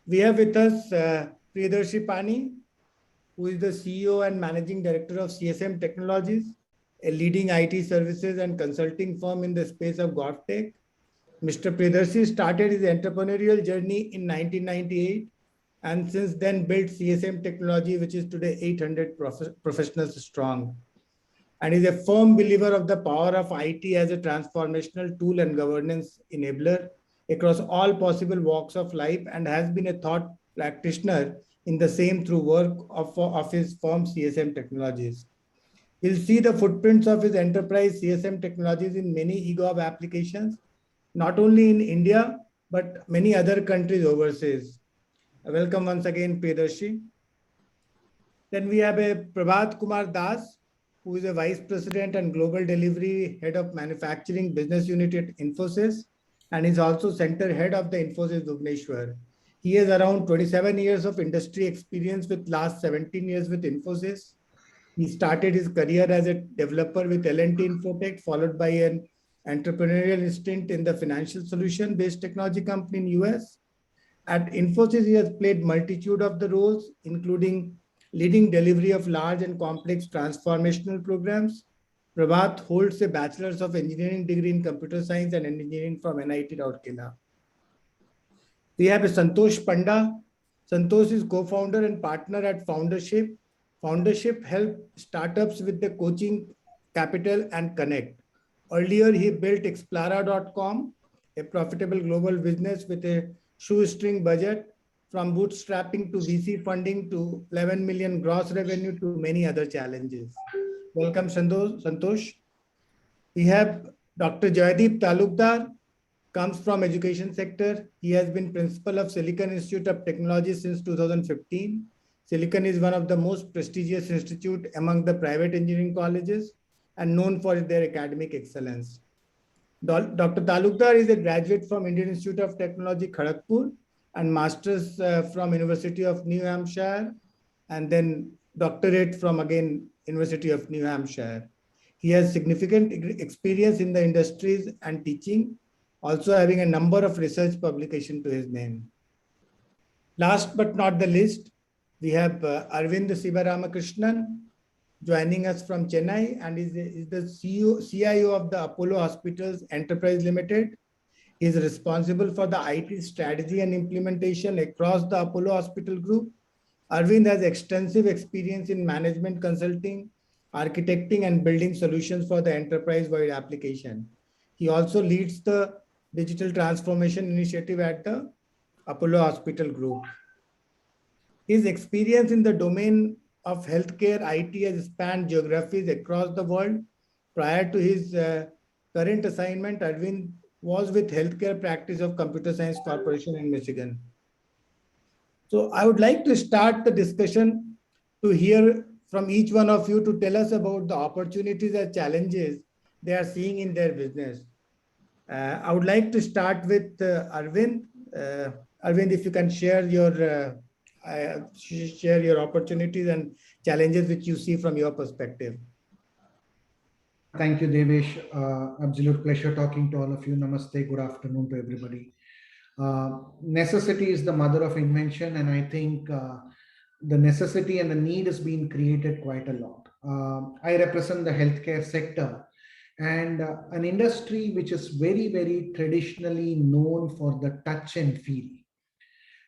We have with us Priyadarshi Pani, who is the CEO and Managing Director of CSM Technologies, a leading IT services and consulting firm in the space of GovTech. Mr. Priyadarshi started his entrepreneurial journey in 1998 and since then built CSM Technology, which is today 800 professionals strong, and is a firm believer of the power of IT as a transformational tool and governance enabler across all possible walks of life, and has been a thought practitioner in the same through work of his firm CSM Technologies. We'll see the footprints of his enterprise CSM Technologies in many eGov applications, not only in India, but many other countries overseas. Welcome once again, Priyadarshi. Then we have a Prabhat Kumar Das, who is a Vice President and Global Delivery Head of Manufacturing Business Unit at Infosys, and is also Center Head of the Infosys Bhubaneswar. He has around 27 years of industry experience with last 17 years with Infosys. He started his career as a developer with L&T Infotech, followed by an entrepreneurial stint in the financial solution-based technology company in US. At Infosys, he has played multitude of the roles, including leading delivery of large and complex transformational programs. Prabhat holds a Bachelor's of Engineering degree in Computer Science and Engineering from NIT Rourkela. We have a Santosh Panda. Santosh is co-founder and partner at Foundership. Foundership helps startups with the coaching, capital, and connect. Earlier, he built Explara.com, a profitable global business with a shoestring budget, from bootstrapping to VC funding to 11 million gross revenue to many other challenges. Welcome, Santosh. We have Dr. Joydeep Talukdar, comes from education sector. He has been principal of Silicon Institute of Technology since 2015. Silicon is one of the most prestigious institutes among the private engineering colleges and known for their academic excellence. Dr. Talukdar is a graduate from Indian Institute of Technology, Kharagpur, and master's from University of New Hampshire, and then doctorate from again University of New Hampshire. He has significant experience in the industries and teaching, also having a number of research publications to his name. Last but not the least, we have Arvind Sivaramakrishnan joining us from Chennai, and is the CIO of the Apollo Hospitals Enterprise Limited. He is responsible for the IT strategy and implementation across the Apollo Hospital Group. Arvind has extensive experience in management consulting, architecting, and building solutions for the enterprise-wide application. He also leads the digital transformation initiative at the Apollo Hospital Group. His experience in the domain of healthcare IT has spanned geographies across the world. Prior to his current assignment, Arvind was with healthcare practice of Computer Science Corporation in Michigan. So I would like to start the discussion to hear from each one of you to tell us about the opportunities and challenges they are seeing in their business. I would like to start with Arvind. Arvind, if you can share your opportunities and challenges which you see from your perspective. Thank you, Devesh. Absolute pleasure talking to all of you. Namaste. Good afternoon to everybody. Necessity is the mother of invention, and I think the necessity and the need has been created quite a lot. I represent the healthcare sector, and an industry which is very, very traditionally known for the touch and feel.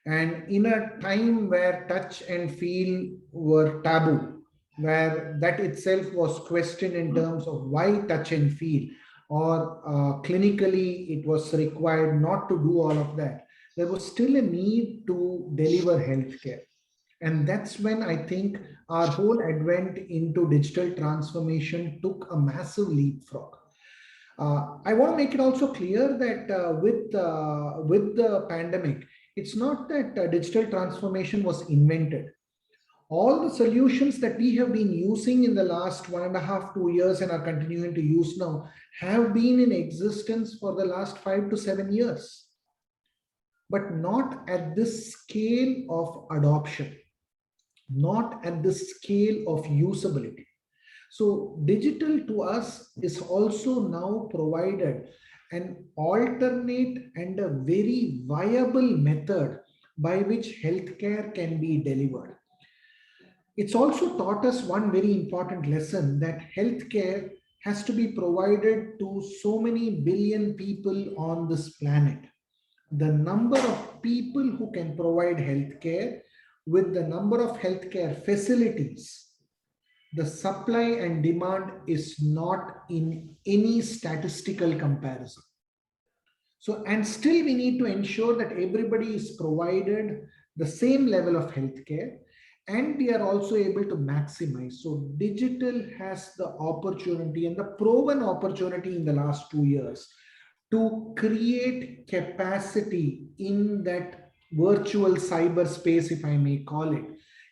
And in a time where touch and feel were taboo, where that itself was questioned in terms of why touch and feel, or clinically it was required not to do all of that, there was still a need to deliver healthcare. And that's when I think our whole advent into digital transformation took a massive leapfrog. I want to make it also clear that with the pandemic, it's not that digital transformation was invented. All the solutions that we have been using in the last 1.5, 2 years and are continuing to use now have been in existence for the last 5 to 7 years, but not at this scale of adoption, not at the scale of usability. So digital to us is also now provided an alternate and a very viable method by which healthcare can be delivered. It's also taught us one very important lesson, that healthcare has to be provided to so many billion people on this planet. The number of people who can provide healthcare with the number of healthcare facilities, the supply and demand is not in any statistical comparison. So, and still we need to ensure that everybody is provided the same level of healthcare, and we are also able to maximize. So digital has the opportunity and the proven opportunity in the last 2 years to create capacity in that virtual cyberspace, if I may call it,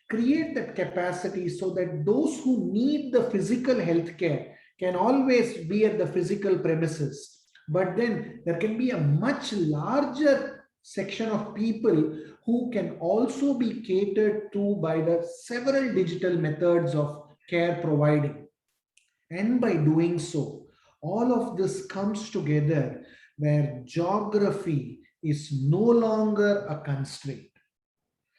create that capacity so that those who need the physical healthcare can always be at the physical premises. But then there can be a much larger section of people who can also be catered to by the several digital methods of care providing. And by doing so, all of this comes together where geography is no longer a constraint.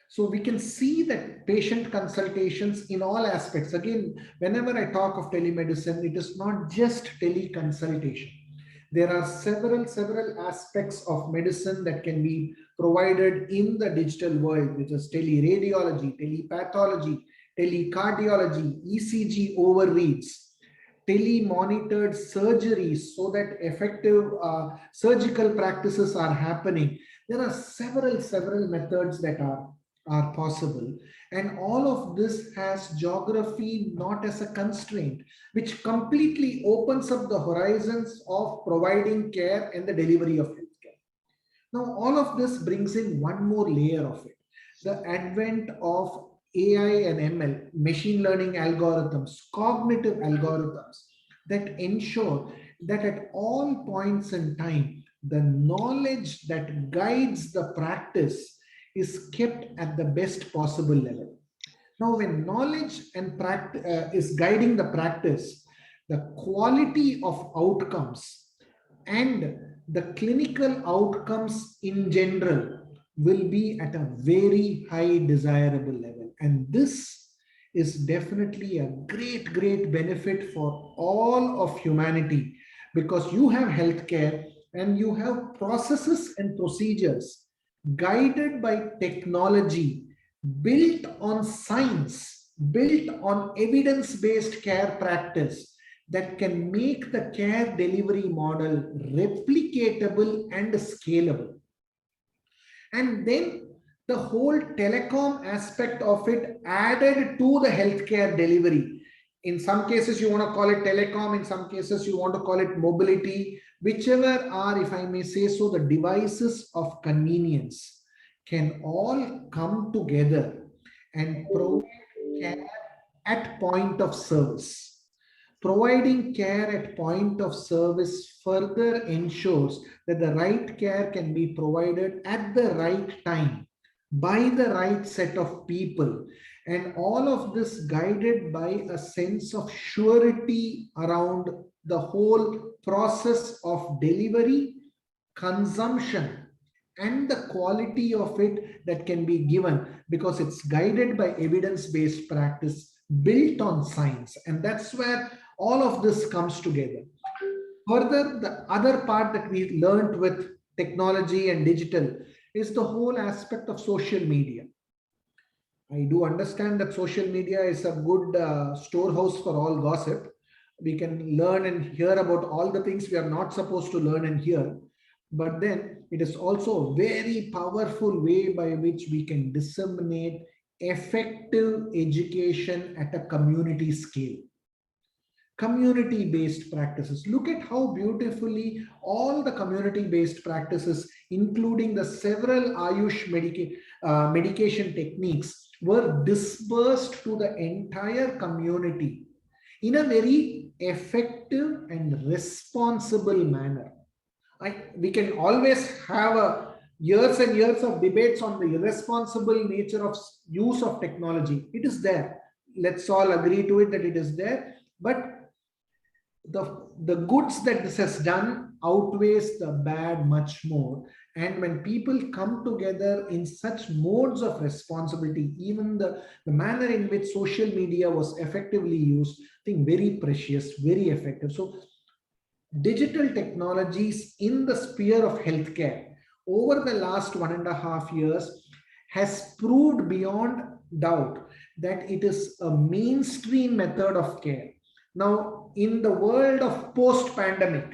So we can see that patient consultations in all aspects. Again, whenever I talk of telemedicine, it is not just teleconsultation. There are several aspects of medicine that can be provided in the digital world, which is teleradiology, telepathology, telecardiology, ECG overreads, telemonitored surgeries so that effective surgical practices are happening. There are several methods that are possible. And all of this has geography not as a constraint, which completely opens up the horizons of providing care and the delivery of healthcare. Now, all of this brings in one more layer of it, the advent of AI and ML, machine learning algorithms, cognitive algorithms that ensure that at all points in time, the knowledge that guides the practice is kept at the best possible level. Now, when knowledge and practice is guiding the practice, the quality of outcomes and the clinical outcomes in general will be at a very high desirable level. And this is definitely a great benefit for all of humanity, because you have healthcare and you have processes and procedures guided by technology, built on science, built on evidence-based care practice that can make the care delivery model replicatable and scalable. And then the whole telecom aspect of it added to the healthcare delivery. In some cases, you want to call it telecom. In some cases, you want to call it mobility. Whichever are, if I may say so, the devices of convenience can all come together and provide care at point of service. Providing care at point of service further ensures that the right care can be provided at the right time by the right set of people, and all of this guided by a sense of surety around the whole process of delivery, consumption, and the quality of it that can be given, because it's guided by evidence-based practice built on science. And that's where all of this comes together. Further, the other part that we learned with technology and digital is the whole aspect of social media. I do understand that social media is a good storehouse for all gossip. We can learn and hear about all the things we are not supposed to learn and hear. But then it is also a very powerful way by which we can disseminate effective education at a community scale. Community-based practices. Look at how beautifully all the community-based practices, including the several Ayush medication techniques, were dispersed to the entire community in a very effective and responsible manner. We can always have years and years of debates on the irresponsible nature of use of technology. It is there. Let's all agree to it that it is there. But the goods that this has done outweighs the bad much more. And when people come together in such modes of responsibility, even the manner in which social media was effectively used, I think very precious, very effective. So digital technologies in the sphere of healthcare over the last 1.5 years has proved beyond doubt that it is a mainstream method of care. Now, in the world of post-pandemic,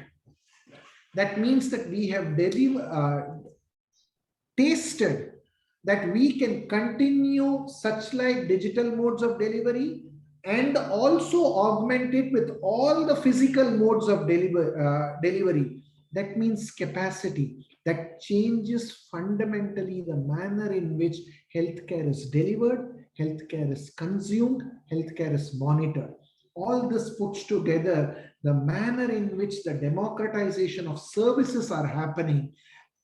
that means that we have tasted that we can continue such like digital modes of delivery and also augment it with all the physical modes of delivery. That means capacity. That changes fundamentally the manner in which healthcare is delivered, healthcare is consumed, healthcare is monitored. All this puts together the manner in which the democratization of services are happening.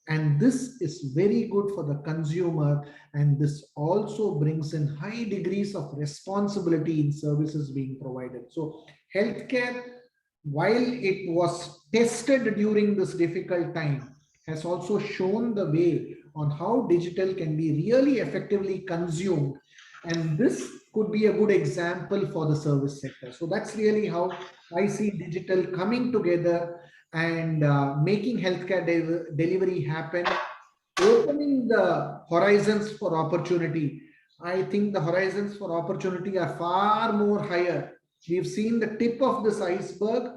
And this is very good for the consumer. And this also brings in high degrees of responsibility in services being provided. So healthcare, while it was tested during this difficult time, has also shown the way on how digital can be really effectively consumed. And this could be a good example for the service sector. So that's really how I see digital coming together and making healthcare delivery happen, opening the horizons for opportunity. I think the horizons for opportunity are far more higher. We've seen the tip of this iceberg.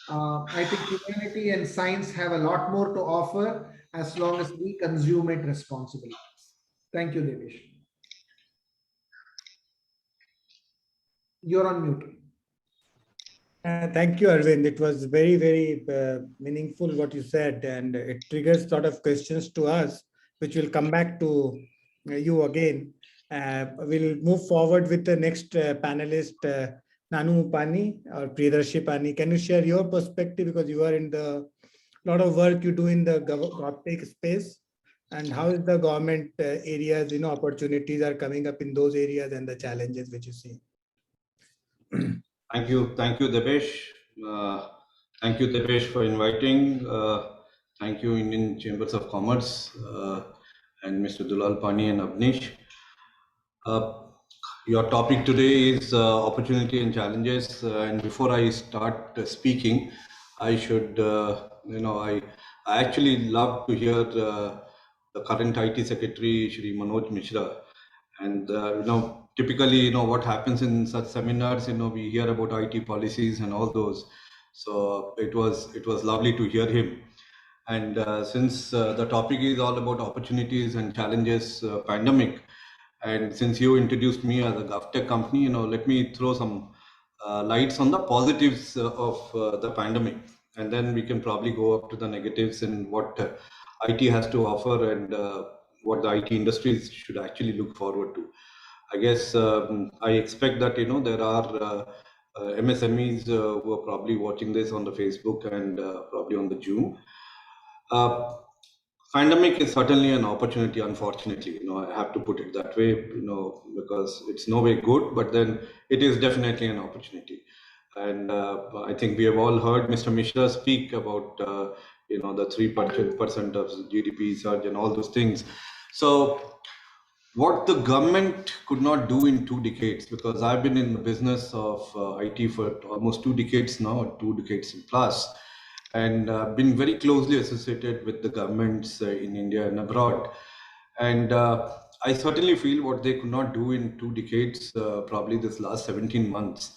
I think humanity and science have a lot more to offer as long as we consume it responsibly. Thank you, Devesh. You're on mute. Thank you, Arvind. It was very, very meaningful what you said, and it triggers a lot of questions to us, which will come back to you again. We'll move forward with the next panelist, Nanu Pani or Priyadarshi Pani. Can you share your perspective, because you are in the lot of work you do in the GovTech space, and how is the government areas, opportunities are coming up in those areas and the challenges which you see? Thank you, Devesh. Thank you, Devesh, for inviting. Thank you, Indian Chambers of Commerce and Mr. Dulal Pani and Abnish. Your topic today is opportunity and challenges. And before I start speaking, I should, I actually love to hear the current IT Secretary, Shri Manoj Mishra. And, typically, what happens in such seminars, we hear about IT policies and all those. So it was lovely to hear him. And since the topic is all about opportunities and challenges, pandemic, and since you introduced me as a GovTech company, let me throw some lights on the positives of the pandemic. And then we can probably go up to the negatives and what IT has to offer and what the IT industries should actually look forward to. I guess I expect that, there are MSMEs who are probably watching this on the Facebook and probably on the Zoom. Pandemic is certainly an opportunity, unfortunately, I have to put it that way, because it's no way good, but then it is definitely an opportunity. And I think we have all heard Mr. Mishra speak about, the 3% of GDP surge and all those things. So what the government could not do in 2 decades, because I've been in the business of IT for almost 2 decades now, 2 decades plus, and been very closely associated with the governments in India and abroad. And I certainly feel what they could not do in 2 decades, probably this last 17 months,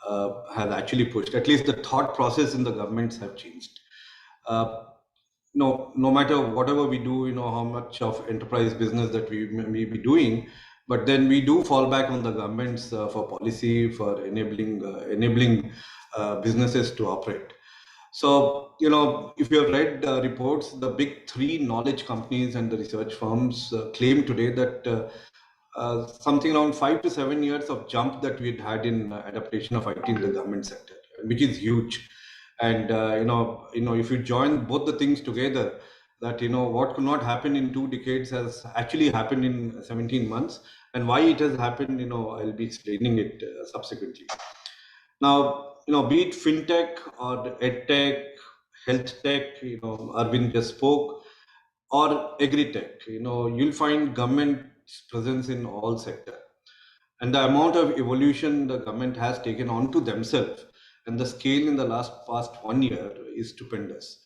have actually pushed. At least the thought process in the governments have changed. No matter whatever we do, how much of enterprise business that we may be doing, But then we do fall back on the governments for policy, for enabling businesses to operate. So, if you have read reports, the big three knowledge companies and the research firms claim today that something around 5 to 7 years of jump that we'd had in adaptation of IT in the government sector, which is huge. And if you join both the things together, that what could not happen in 2 decades has actually happened in 17 months, and why it has happened, I'll be explaining it subsequently. Now, be it fintech or edtech, health tech, Arvind just spoke, or agri-tech, you'll find government's presence in all sectors. And the amount of evolution the government has taken onto themselves and the scale in the past 1 year is stupendous.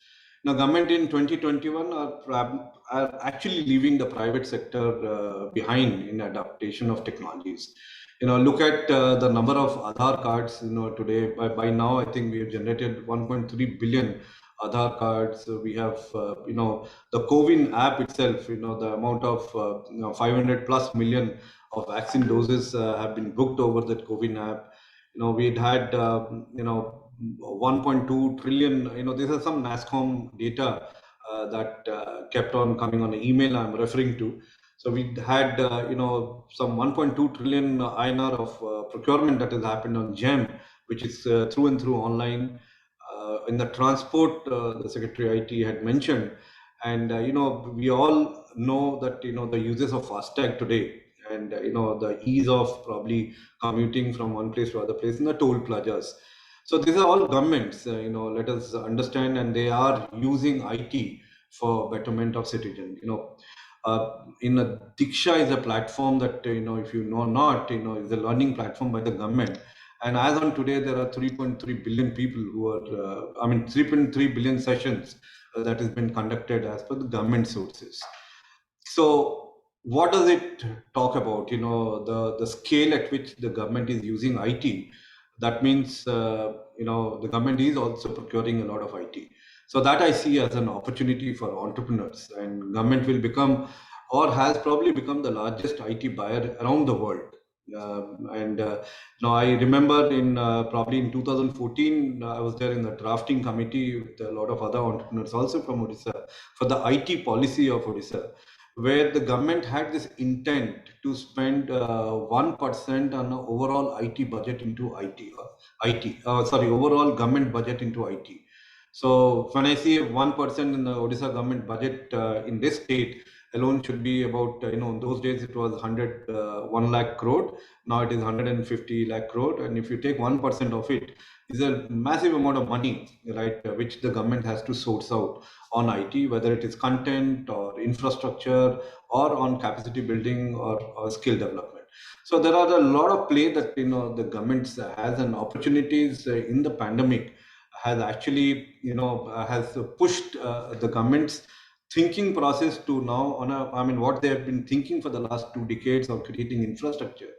Now, government in 2021 are actually leaving the private sector behind in adaptation of technologies. Look at the number of Aadhaar cards, today. By now, I think we have generated 1.3 billion Aadhaar cards. We have, the CoWIN app itself, the amount of 500 plus million of vaccine doses have been booked over that CoWIN app. We'd had, 1.2 trillion, these are some NASCOM data that kept on coming on the email I'm referring to. So we had, some 1.2 trillion INR of procurement that has happened on GEM, which is through and through online. In the transport, the Secretary IT had mentioned, and we all know that the uses of FASTag today, and the ease of probably commuting from one place to other place in the toll plazas. So these are all governments, let us understand, and they are using IT for betterment of citizen. In a Diksha is a platform that, if you know not, is a learning platform by the government. And as on today, there are 3.3 billion people who are, 3.3 billion sessions that has been conducted as per the government sources. So what does it talk about? The scale at which the government is using IT. That means, the government is also procuring a lot of IT. So that I see as an opportunity for entrepreneurs, and government will become, or has probably become, the largest IT buyer around the world. I remember probably in 2014, I was there in the drafting committee with a lot of other entrepreneurs also from Odisha for the IT policy of Odisha, where the government had this intent to spend 1% on the overall IT budget into overall government budget into IT. So when I see 1% in the Odisha government budget in this state alone should be about, in those days it was 1 lakh crore. Now it is 150 lakh crore. And if you take 1% of it, is a massive amount of money, right, which the government has to source out on IT, whether it is content or infrastructure or on capacity building or skill development. So there are a lot of play that, the government has, and opportunities in the pandemic has actually, has pushed the government's thinking process to now what they have been thinking for the last 2 decades of creating infrastructure.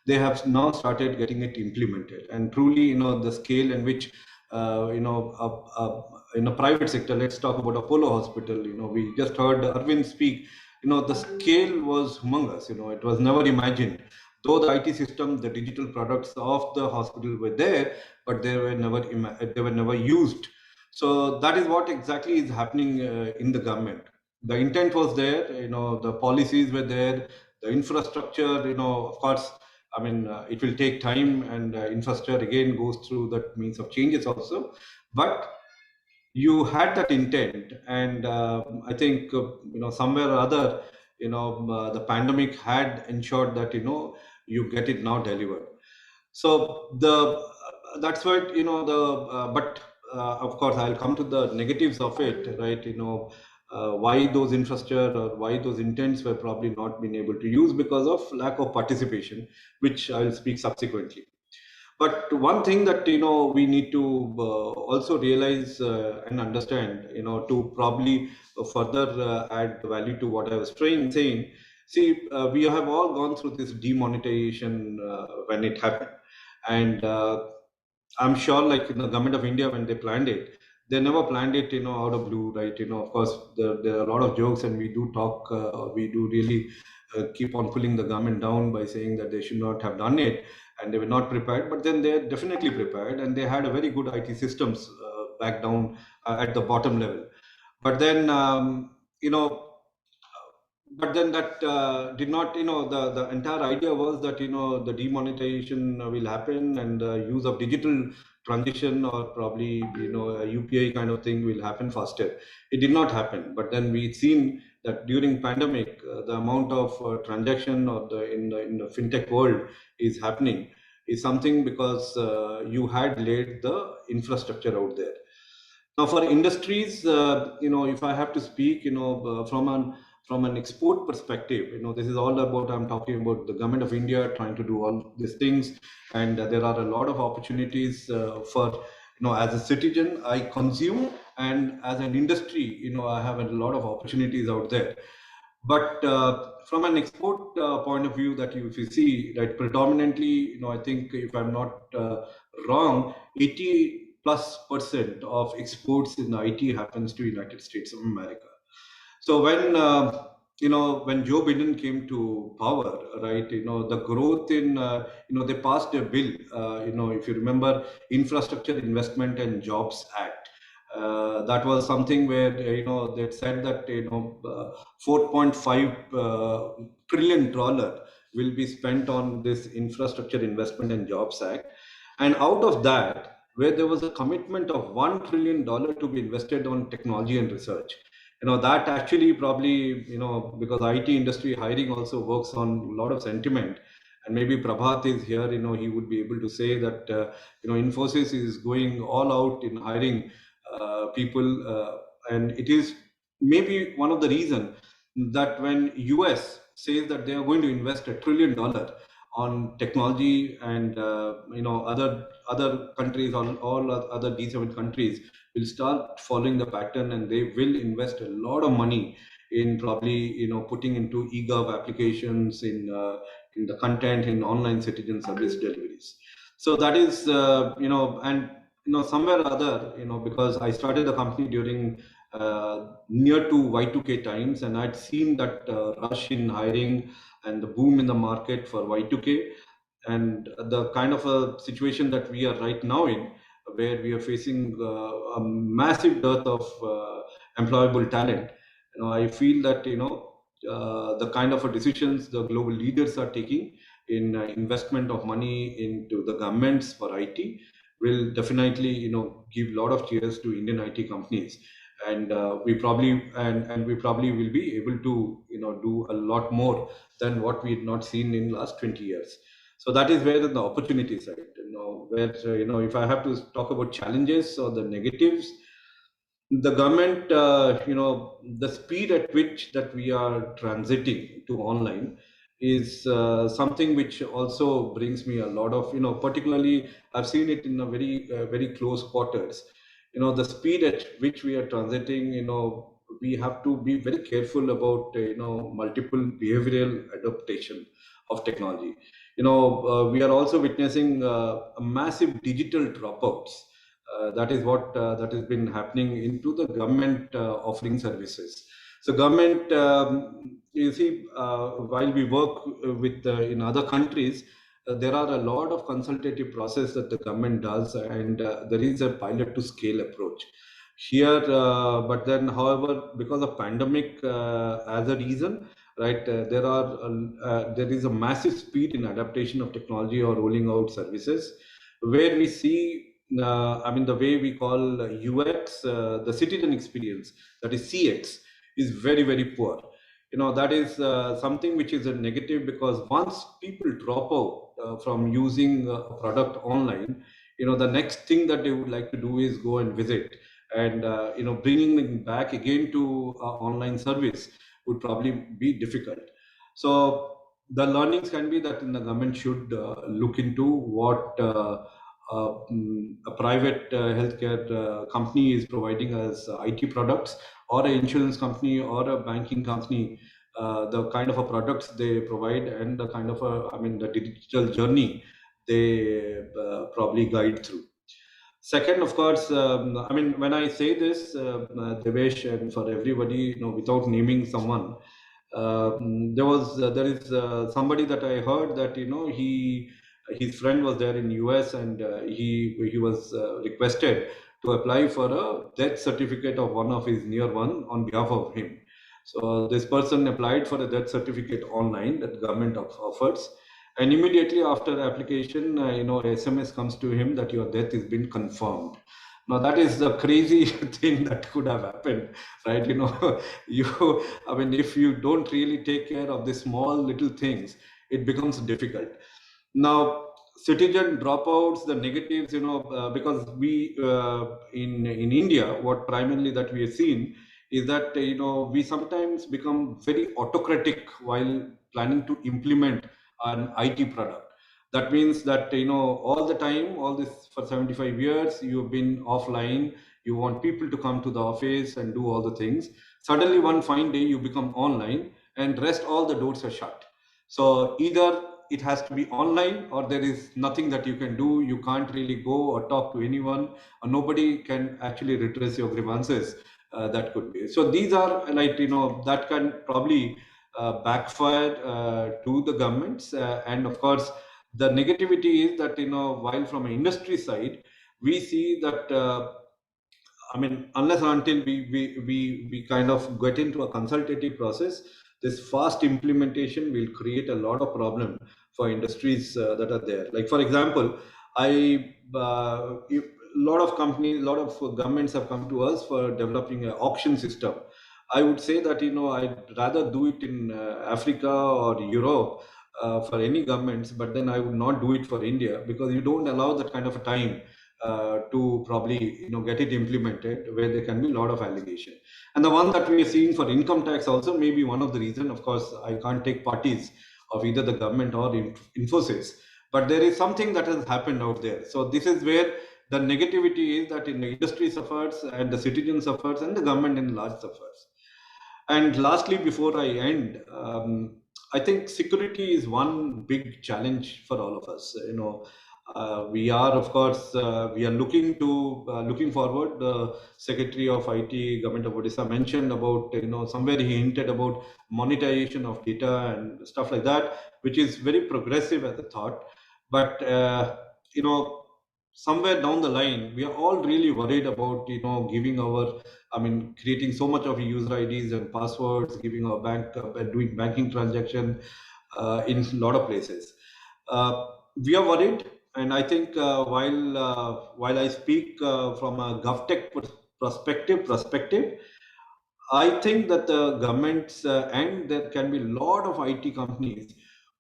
They have now started getting it implemented, and truly, the scale in which, in a private sector, let's talk about Apollo Hospital. We just heard Arvind speak. The scale was humongous. It was never imagined. Though the IT system, the digital products of the hospital were there, but they were never used. So that is what exactly is happening in the government. The intent was there, the policies were there, the infrastructure, of course, it will take time, and infrastructure again goes through that means of changes also. But you had that intent, and I think, somewhere or other, the pandemic had ensured that, you get it now delivered. So that's what, but of course, I'll come to the negatives of it, right? Why those infrastructure or why those intents were probably not being able to use because of lack of participation, which I'll speak subsequently. But one thing that, we need to also realize and understand, to probably further add value to what I was saying. See, we have all gone through this demonetization when it happened. And I'm sure, like in the government of India, when they planned it, they never planned it, out of blue, right? Of course, there are a lot of jokes, and we do talk, we do really keep on pulling the government down by saying that they should not have done it and they were not prepared. But then they're definitely prepared, and they had a very good IT systems back down at the bottom level. But then, but then that did not, the entire idea was that, the demonetization will happen and the use of digital transition or probably, a UPI kind of thing will happen faster. It did not happen. But then we've seen that during pandemic, the amount of transaction or in the fintech world is happening is something because you had laid the infrastructure out there. Now, for industries, if I have to speak, from an export perspective, this is all about, I'm talking about the government of India trying to do all these things, and there are a lot of opportunities for, as a citizen, I consume, and as an industry, I have a lot of opportunities out there. But from an export point of view, that if you see, right, predominantly, I think if I'm not wrong, 80+% of exports in IT happens to United States of America. So when Joe Biden came to power, right, the growth in, they passed a bill, if you remember, Infrastructure Investment and Jobs Act. That was something where, they said that, $4.5 trillion will be spent on this Infrastructure Investment and Jobs Act. And out of that, where there was a commitment of $1 trillion to be invested on technology and research. That actually probably, because IT industry hiring also works on a lot of sentiment. And maybe Prabhat is here, he would be able to say that, Infosys is going all out in hiring people. And it is maybe one of the reasons that when US says that they are going to invest $1 trillion on technology, and other countries, all other G7 countries will start following the pattern, and they will invest a lot of money in probably putting into eGov applications, in the content, in online citizen service deliveries. So that is and somewhere or other, because I started the company during near to Y2K times, and I'd seen that rush in hiring and the boom in the market for Y2K, and the kind of a situation that we are right now in, where we are facing a massive dearth of employable talent. I feel that the kind of decisions the global leaders are taking in investment of money into the governments for IT will definitely give a lot of cheers to Indian IT companies. And we probably will be able to do a lot more than what we had not seen in last 20 years. So that is where the opportunities are, where if I have to talk about challenges or the negatives, the government, the speed at which that we are transiting to online is something which also brings me a lot of, particularly I've seen it in a very close quarters. The speed at which we are transiting, we have to be very careful about, multiple behavioral adaptation of technology. We are also witnessing a massive digital dropouts. That is what that has been happening into the government offering services. So government, you see, while we work with in other countries, there are a lot of consultative process that the government does, and there is a pilot to scale approach here. But then, however, because of pandemic as a reason, right, there is a massive speed in adaptation of technology or rolling out services, where we see, the way we call UX, the citizen experience, that is CX, is very, very poor. That is something which is a negative, because once people drop out from using a product online, the next thing that they would like to do is go and visit, and bringing them back again to online service would probably be difficult. So the learnings can be that the government should look into what a private healthcare company is providing as IT products, or an insurance company or a banking company, the kind of a products they provide, and the kind of the digital journey they probably guide through. Second, of course, when I say this, Devesh, and for everybody, without naming someone, There is somebody that I heard that his friend was there in US, and he was requested to apply for a death certificate of one of his near one on behalf of him. So this person applied for a death certificate online that government offers, and immediately after application, SMS comes to him that your death has been confirmed. Now that is the crazy thing that could have happened, right? I mean, if you don't really take care of the small little things, it becomes difficult. Now, citizen dropouts, the negatives, because we in India, what primarily that we have seen is that we sometimes become very autocratic while planning to implement an IT product. That means that all the time, all this for 75 years, you've been offline. You want people to come to the office and do all the things. Suddenly, one fine day, you become online, and rest all the doors are shut. So either it has to be online, or there is nothing that you can do. You can't really go or talk to anyone, or nobody can actually redress your grievances. That could be. So these are like, that can probably backfire to the governments. And of course, the negativity is that, while from an industry side, we see that, I mean, unless and until we kind of get into a consultative process, this fast implementation will create a lot of problem for industries that are there. Like, for example, a lot of companies, a lot of governments have come to us for developing an auction system. I would say that, I'd rather do it in Africa or Europe for any governments, but then I would not do it for India, because you don't allow that kind of a time to probably get it implemented, where there can be a lot of allegation. And the one that we are seeing for income tax also may be one of the reason. Of course, I can't take parties of either the government or Infosys, but there is something that has happened out there. So this is where the negativity is, that in the industry suffers, and the citizen suffers, and the government in large suffers. And lastly, before I end, I think security is one big challenge for all of us. We are, of course, we are looking forward. The Secretary of IT, Government of Odisha, mentioned about, somewhere he hinted about monetization of data and stuff like that, which is very progressive as a thought. But, somewhere down the line, we are all really worried about, creating so much of user IDs and passwords, giving our bank, doing banking transaction in a lot of places. We are worried, and I think while I speak from a GovTech perspective, I think that the governments and there can be a lot of IT companies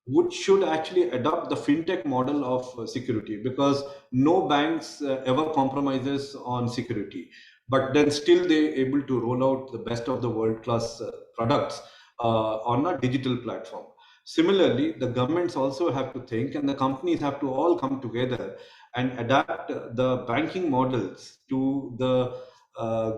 which should actually adopt the fintech model of security, because no banks ever compromises on security, but then still they're able to roll out the best of the world-class products on a digital platform. Similarly, the governments also have to think, and the companies have to all come together and adapt the banking models to the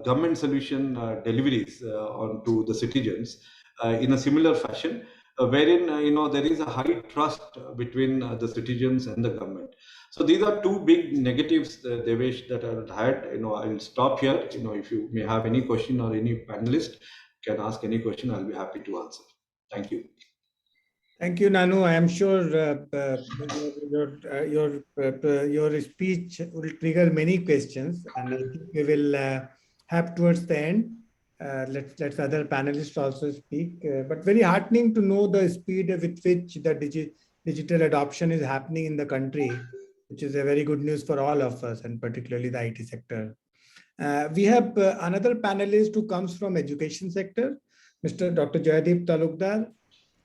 government solution deliveries onto the citizens in a similar fashion, wherein there is a high trust between the citizens and the government. So these are two big negatives, Devesh, that I had. I'll stop here. If you may have any question, or any panelist can ask any question, I'll be happy to answer. Thank you. Thank you, Nanu. I am sure your speech will trigger many questions, and I think we will have towards the end. Let's other panelists also speak. But very heartening to know the speed with which the digital adoption is happening in the country, which is a very good news for all of us, and particularly the IT sector. We have another panelist who comes from education sector, Mr. Dr. Joydeep Talukdar.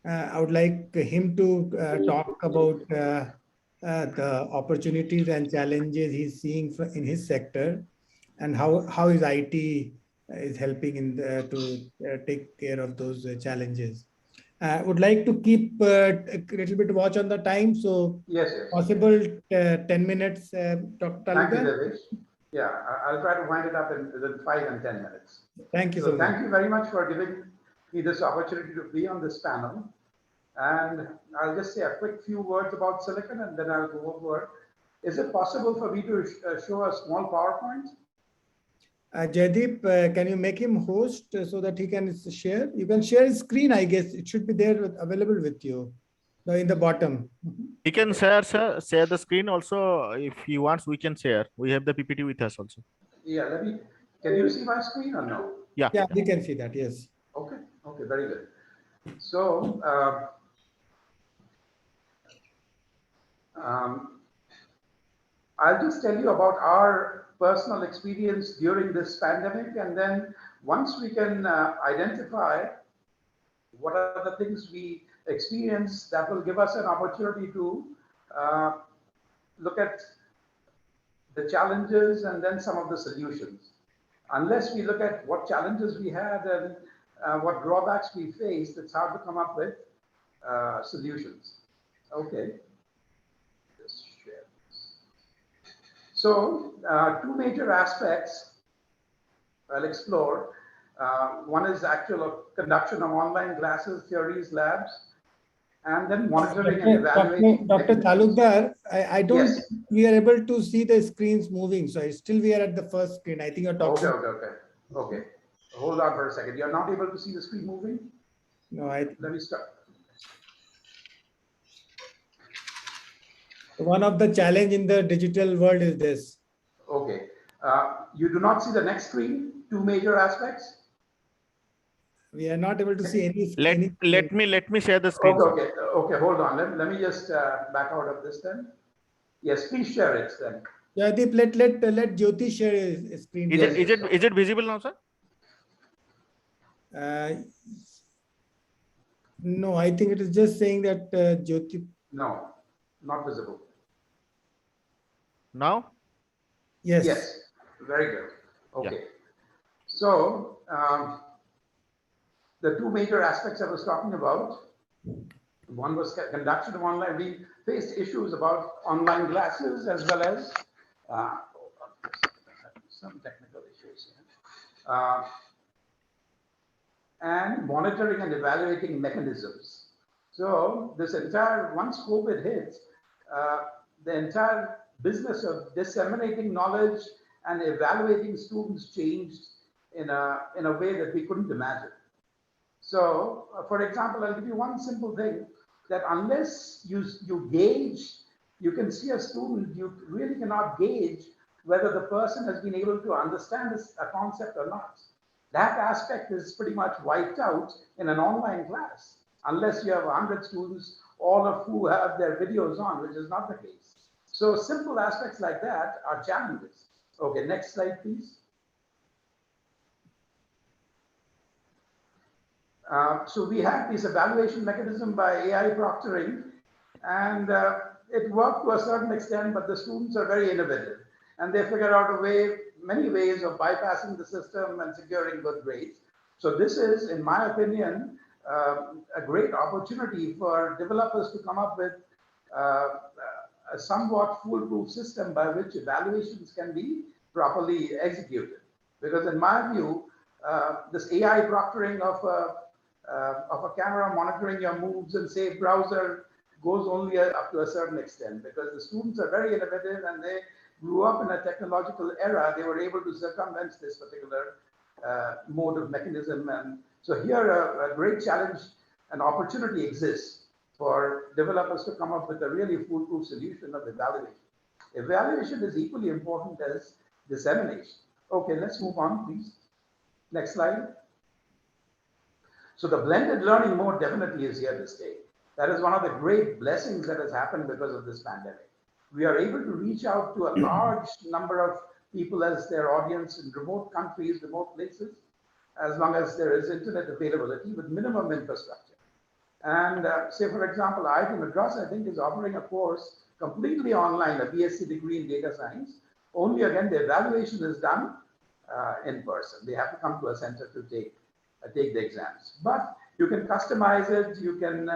I would like him to talk about the opportunities and challenges he's seeing in his sector, and how his IT is helping to take care of those challenges. I would like to keep a little bit watch on the time, so yes. Possible 10 minutes, Dr. Talukdar. Thank you, Devesh. Yeah, I'll try to wind it up in within 5 and 10 minutes. Thank you so much. Thank you very much for giving me this opportunity to be on this panel. And I'll just say a quick few words about Silicon, and then I'll go over. Is it possible for me to show a small PowerPoint? Jaideep, can you make him host so that he can share? You can share his screen, I guess. It should be there available with you. No, in the bottom. He can share, sir, share the screen also. If he wants, we can share. We have the PPT with us also. Yeah, can you see my screen or no? Yeah. Yeah, we can see that, yes. Okay, okay, very good. So, I'll just tell you about our personal experience during this pandemic, and then once we can identify what are the things we experience, that will give us an opportunity to look at the challenges and then some of the solutions. Unless we look at what challenges we had and what drawbacks we faced, it's hard to come up with solutions. Okay. Just share this. So, two major aspects I'll explore. One is actual conduction of online classes, theories, labs, and then monitoring and evaluating. Dr. Talukdar, I don't Yes. think we are able to see the screens moving. So still we are at the first screen. I think you're talking. Okay. Hold on for a second. You're not able to see the screen moving? No, Let me start. one of the challenge in the digital world is this. Okay. You do not see the next screen, two major aspects? We are not able to see any. Let me share the screen. Okay, hold on. Let me just back out of this then. Yes, please share it then. Jaideep, let Jyoti share his screen. Is it visible now, sir? No, I think it is just saying that Jyoti. No, not visible. Now? Yes. Yes, very good. Okay. Yeah. So, the two major aspects I was talking about, one was conduction of online. We faced issues about online classes as well as some technical issues here. And monitoring and evaluating mechanisms. So this entire, once COVID hit, the entire business of disseminating knowledge and evaluating students changed in a way that we couldn't imagine. So, for example, I'll give you one simple thing, that unless you gauge, you can see a student, you really cannot gauge whether the person has been able to understand a concept or not. That aspect is pretty much wiped out in an online class, unless you have 100 students, all of who have their videos on, which is not the case. So simple aspects like that are challenges. Okay, next slide, please. So we had this evaluation mechanism by AI proctoring, and it worked to a certain extent, but the students are very innovative, and they figured out a way, many ways of bypassing the system and securing good grades. So this is, in my opinion, a great opportunity for developers to come up with a somewhat foolproof system by which evaluations can be properly executed. Because in my view, this AI proctoring of a camera monitoring your moves and safe browser goes only up to a certain extent, because the students are very innovative and they grew up in a technological era. They were able to circumvent this particular mode of mechanism. And so here a great challenge and opportunity exists for developers to come up with a really foolproof solution of evaluation. Evaluation is equally important as dissemination. Okay, let's move on, please. Next slide. So the blended learning mode definitely is here to stay. That is one of the great blessings that has happened because of this pandemic. We are able to reach out to a large number of people as their audience in remote countries, remote places, as long as there is internet availability with minimum infrastructure. And say, for example, IIT Madras, I think, is offering a course completely online, a BSc degree in data science. Only again, the evaluation is done in person. They have to come to a center to take the exams. But you can customize it, you can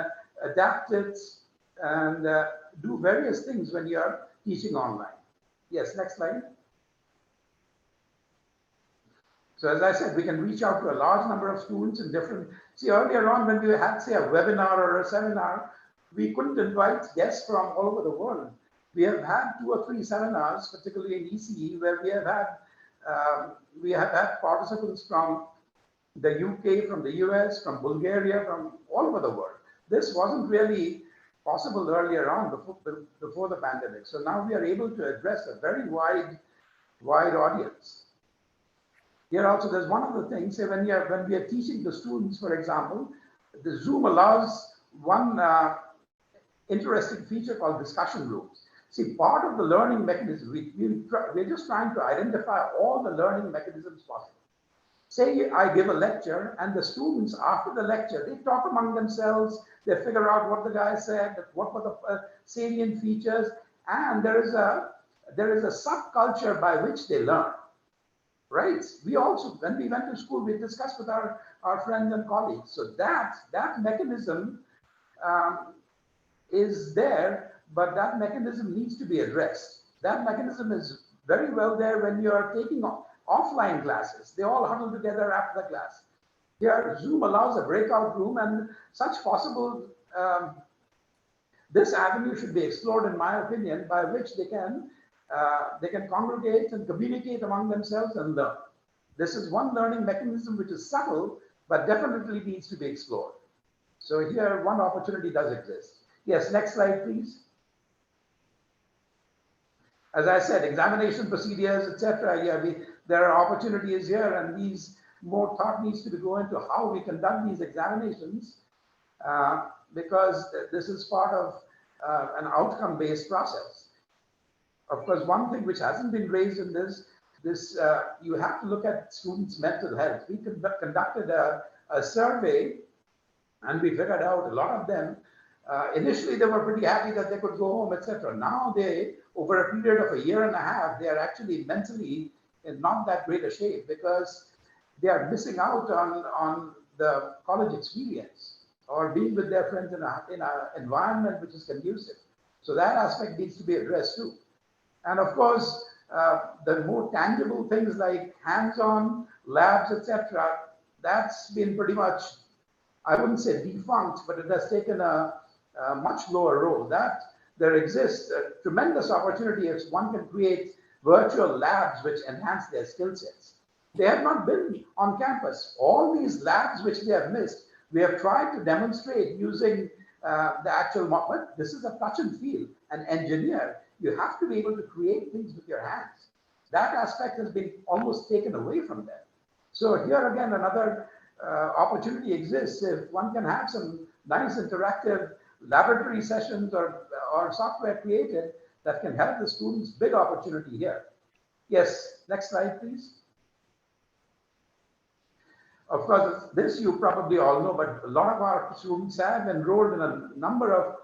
adapt it, and do various things when you are teaching online. Yes, next slide. So as I said, we can reach out to a large number of students in different, see earlier on when we had, say, a webinar or a seminar, we couldn't invite guests from all over the world. We have had 2 or 3 seminars, particularly in ECE, where we have had we have had participants from the UK, from the US, from Bulgaria, from all over the world. This wasn't really possible earlier on before the pandemic. So now we are able to address a very wide audience. Here also, there's one of the things, say when we are teaching the students, for example, the Zoom allows one interesting feature called discussion rooms. See, part of the learning mechanism, we're just trying to identify all the learning mechanisms possible. Say I give a lecture and the students after the lecture, they talk among themselves, they figure out what the guy said, what were the salient features, and there is a subculture by which they learn, right? We also, when we went to school, we discussed with our friends and colleagues. So that mechanism is there, but that mechanism needs to be addressed. That mechanism is very well there when you are taking offline classes. They all huddle together after the class. Here, Zoom allows a breakout room, and such possible, this avenue should be explored, in my opinion, by which they can congregate and communicate among themselves and learn. This is one learning mechanism which is subtle, but definitely needs to be explored. So here, one opportunity does exist. Yes, next slide, please. As I said, examination procedures, etc. Yeah, there are opportunities here, and these more thought needs to go into how we conduct these examinations, because this is part of an outcome-based process. Of course, one thing which hasn't been raised in this you have to look at students' mental health. We conducted a survey, and we figured out a lot of them. Initially, they were pretty happy that they could go home, etc. Now they, over a period of a year and a half, they are actually mentally in not that great a shape because they are missing out on the college experience or being with their friends in an environment which is conducive. So that aspect needs to be addressed too. And of course, the more tangible things like hands-on labs, etc., that's been pretty much, I wouldn't say defunct, but it has taken a much lower role. That there exists a tremendous opportunity if one can create virtual labs which enhance their skill sets. They have not been on campus. All these labs which they have missed, we have tried to demonstrate using the actual, but this is a touch and feel. An engineer, you have to be able to create things with your hands. That aspect has been almost taken away from them. So here again, another opportunity exists if one can have some nice interactive laboratory sessions or software created that can help the students. Big opportunity here. Yes, next slide, please. Of course, this you probably all know, but a lot of our students have enrolled in a number of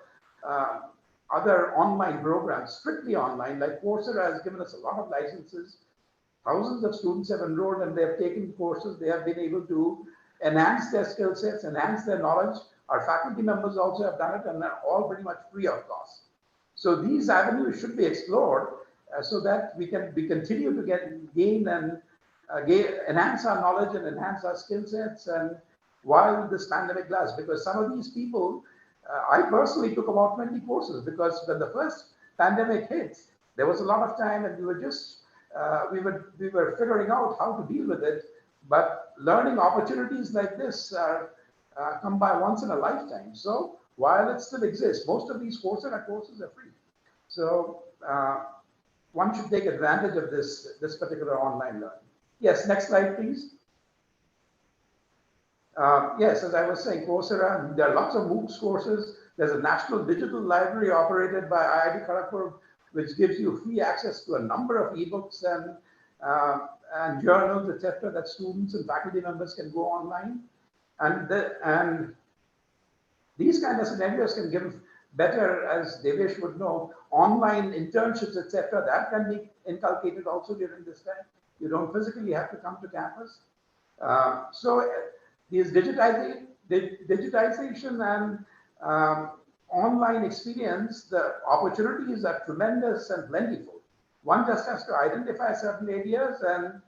other online programs, strictly online, like Coursera has given us a lot of licenses. Thousands of students have enrolled and they have taken courses. They have been able to enhance their skill sets, enhance their knowledge. Our faculty members also have done it, and they're all pretty much free of cost. So these avenues should be explored so that we continue to gain and enhance our knowledge and enhance our skill sets, and while this pandemic lasts, because some of these people, I personally took about 20 courses because when the first pandemic hit, there was a lot of time and we were just we were figuring out how to deal with it. But learning opportunities like this come by once in a lifetime. So while it still exists, most of these courses are free. So one should take advantage of this particular online learning. Yes, next slide, please. Yes, as I was saying, Coursera, there are lots of MOOCs courses. There's a national digital library operated by IIT Kharagpur, which gives you free access to a number of ebooks and journals, etc., that students and faculty members can go online. And these kind of scenarios can give better, as Devesh would know, online internships, etc., that can be inculcated also during this time. You don't physically have to come to campus. So these digitization and online experience, the opportunities are tremendous and plentiful. One just has to identify certain areas and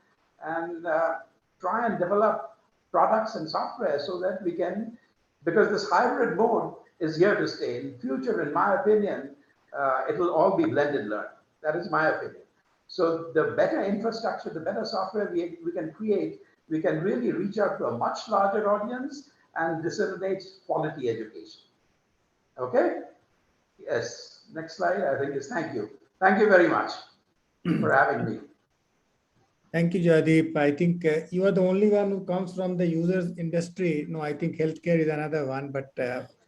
try and develop products and software so that we can, because this hybrid mode is here to stay. In future, in my opinion, it will all be blended learning. That is my opinion. So the better infrastructure, the better software we can create, we can really reach out to a much larger audience and disseminate quality education. Okay? Yes. Next slide, I think is thank you. Thank you very much for having me. Thank you, Jaydeep. I think you are the only one who comes from the users industry. No, I think healthcare is another one, but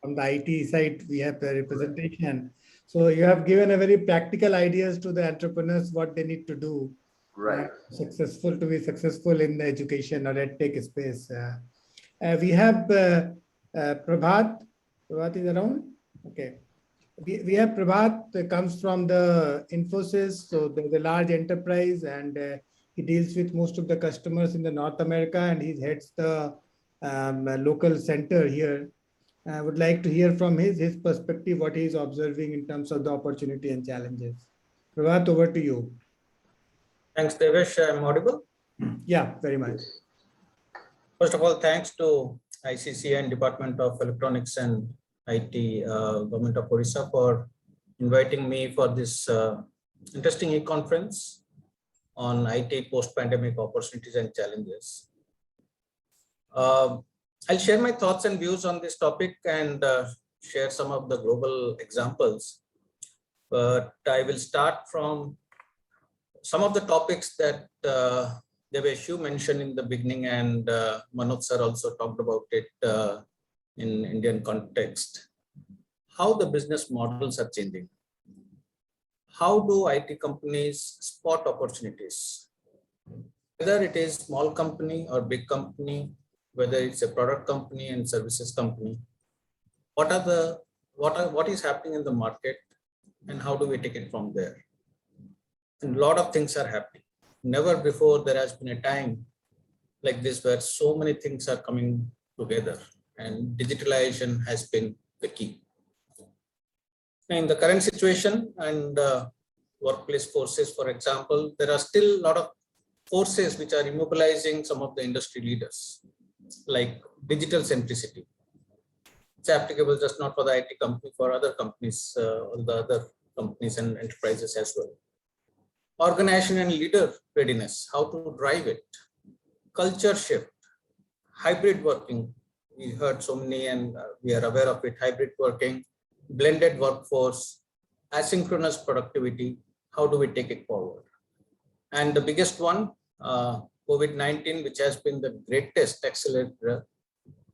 from the IT side, we have the representation. So you have given a very practical ideas to the entrepreneurs what they need to do. Right. To be successful in the education or edtech space. We have Prabhat. Prabhat is around? Okay. We have Prabhat that comes from the Infosys. So there's a large enterprise and he deals with most of the customers in the North America and he heads the local center here. I would like to hear from his perspective, what he is observing in terms of the opportunity and challenges. Prabhat, over to you. Thanks, Devesh. I'm audible? Yeah, very much. First of all, thanks to ICC and Department of Electronics and IT, Government of Odisha for inviting me for this interesting e-conference on IT post-pandemic opportunities and challenges. I'll share my thoughts and views on this topic and share some of the global examples. But I will start from some of the topics that Devesh mentioned in the beginning, and Manoj sir also talked about it in Indian context. How the business models are changing. How do IT companies spot opportunities? Whether it is small company or big company, whether it's a product company and services company, what is happening in the market and how do we take it from there? And a lot of things are happening. Never before there has been a time like this where so many things are coming together and digitalization has been the key. In the current situation and workplace forces, for example, there are still a lot of forces which are immobilizing some of the industry leaders, like digital centricity. It's applicable just not for the IT company, for other companies, or the other companies and enterprises as well. Organization and leader readiness, how to drive it. Culture shift, hybrid working. We heard so many and we are aware of it, hybrid working, blended workforce, asynchronous productivity. How do we take it forward? And the biggest one, COVID-19, which has been the greatest accelerator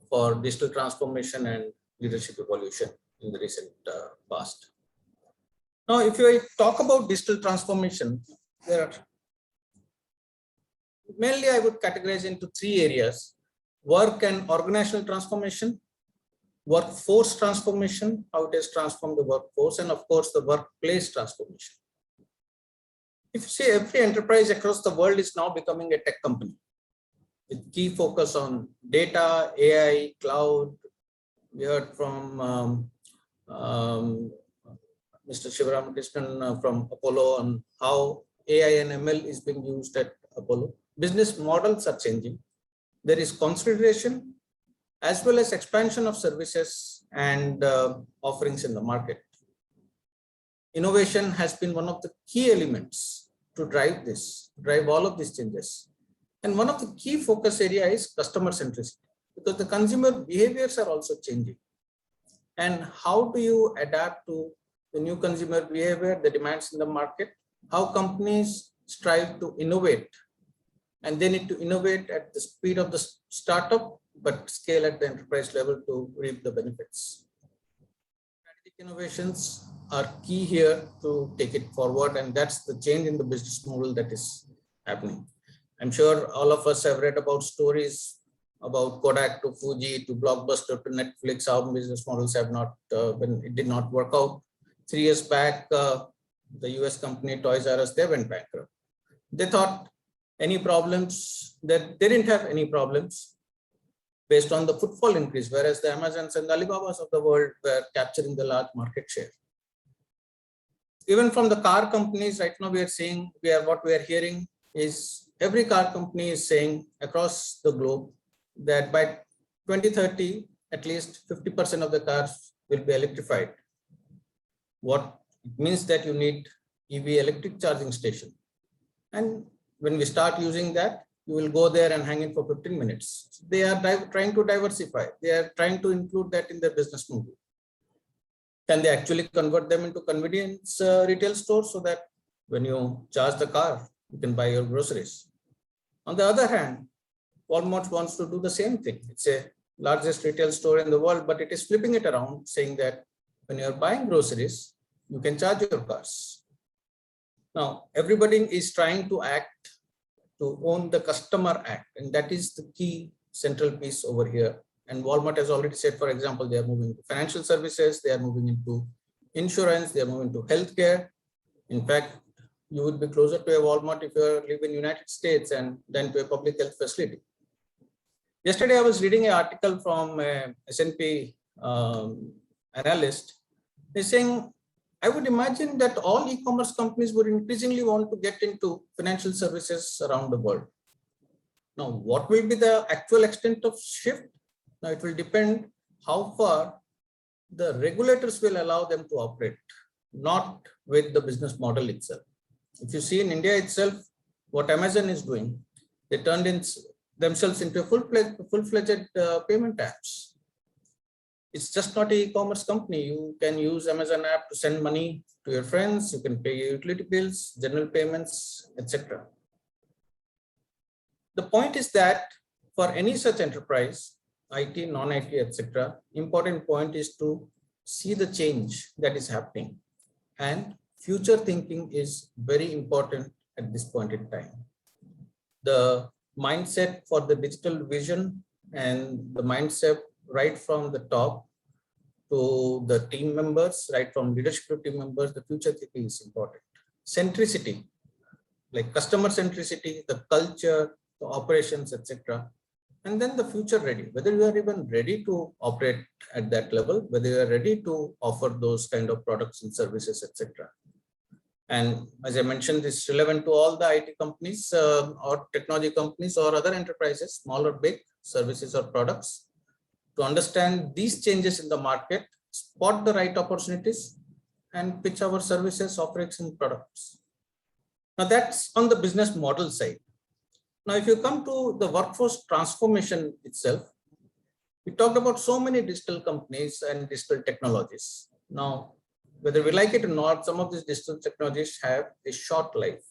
for digital transformation and leadership evolution in the recent past. Now, if you talk about digital transformation, there are mainly I would categorize into three areas: work and organizational transformation, workforce transformation, how it has transformed the workforce, and of course the workplace transformation. If you see, every enterprise across the world is now becoming a tech company with key focus on data, AI, cloud. We heard from Mr. Shivaramakrishnan from Apollo on how AI and ML is being used at Apollo. Business models are changing. There is consideration as well as expansion of services and offerings in the market. Innovation has been one of the key elements to drive all of these changes. And one of the key focus area is customer centricity, because the consumer behaviors are also changing. And how do you adapt to the new consumer behavior, the demands in the market? How companies strive to innovate, and they need to innovate at the speed of the startup, but scale at the enterprise level to reap the benefits. Strategic innovations are key here to take it forward, and that's the change in the business model that is happening. I'm sure all of us have read about stories about Kodak to Fuji to Blockbuster to Netflix, how business models have not, when it did not work out. 3 years back, the US company Toys R Us, they went bankrupt. They thought any problems, that they didn't have any problems based on the footfall increase, whereas the Amazons and the Alibabas of the world were capturing the large market share. Even from the car companies, right now we are seeing, what we are hearing is every car company is saying across the globe that by 2030, at least 50% of the cars will be electrified. What it means that you need EV electric charging station. And when we start using that, you will go there and hang in for 15 minutes. So they are trying to diversify. They are trying to include that in their business model. Can they actually convert them into convenience retail stores so that when you charge the car, you can buy your groceries? On the other hand, Walmart wants to do the same thing. It's a largest retail store in the world, but it is flipping it around, saying that when you're buying groceries, you can charge your cars. Now, everybody is trying to act to own the customer act, and that is the key central piece over here. And Walmart has already said, for example, they are moving to financial services, they are moving into insurance, they are moving to healthcare. In fact, you would be closer to a Walmart if you live in the United States and than to a public health facility. Yesterday, I was reading an article from S&P analyst. He's saying, I would imagine that all e-commerce companies would increasingly want to get into financial services around the world. Now, what will be the actual extent of shift? Now, it will depend how far the regulators will allow them to operate, not with the business model itself. If you see in India itself, what Amazon is doing, they turned themselves into full-fledged payment apps. It's just not an e-commerce company. You can use Amazon app to send money to your friends. You can pay your utility bills, general payments, etc. The point is that for any such enterprise, IT, non-IT, etc., important point is to see the change that is happening. And future thinking is very important at this point in time. The mindset for the digital vision and the mindset right from the top to the team members, right from leadership to team members, the future thinking is important. Centricity, like customer centricity, the culture, the operations, etc. And then the future ready, whether you are even ready to operate at that level, whether you are ready to offer those kind of products and services, etc. And as I mentioned, this is relevant to all the IT companies or technology companies or other enterprises, small or big, services or products, to understand these changes in the market, spot the right opportunities, and pitch our services, offerings, and products. Now that's on the business model side. Now, if you come to the workforce transformation itself, we talked about so many digital companies and digital technologies. Now, whether we like it or not, some of these digital technologies have a short life.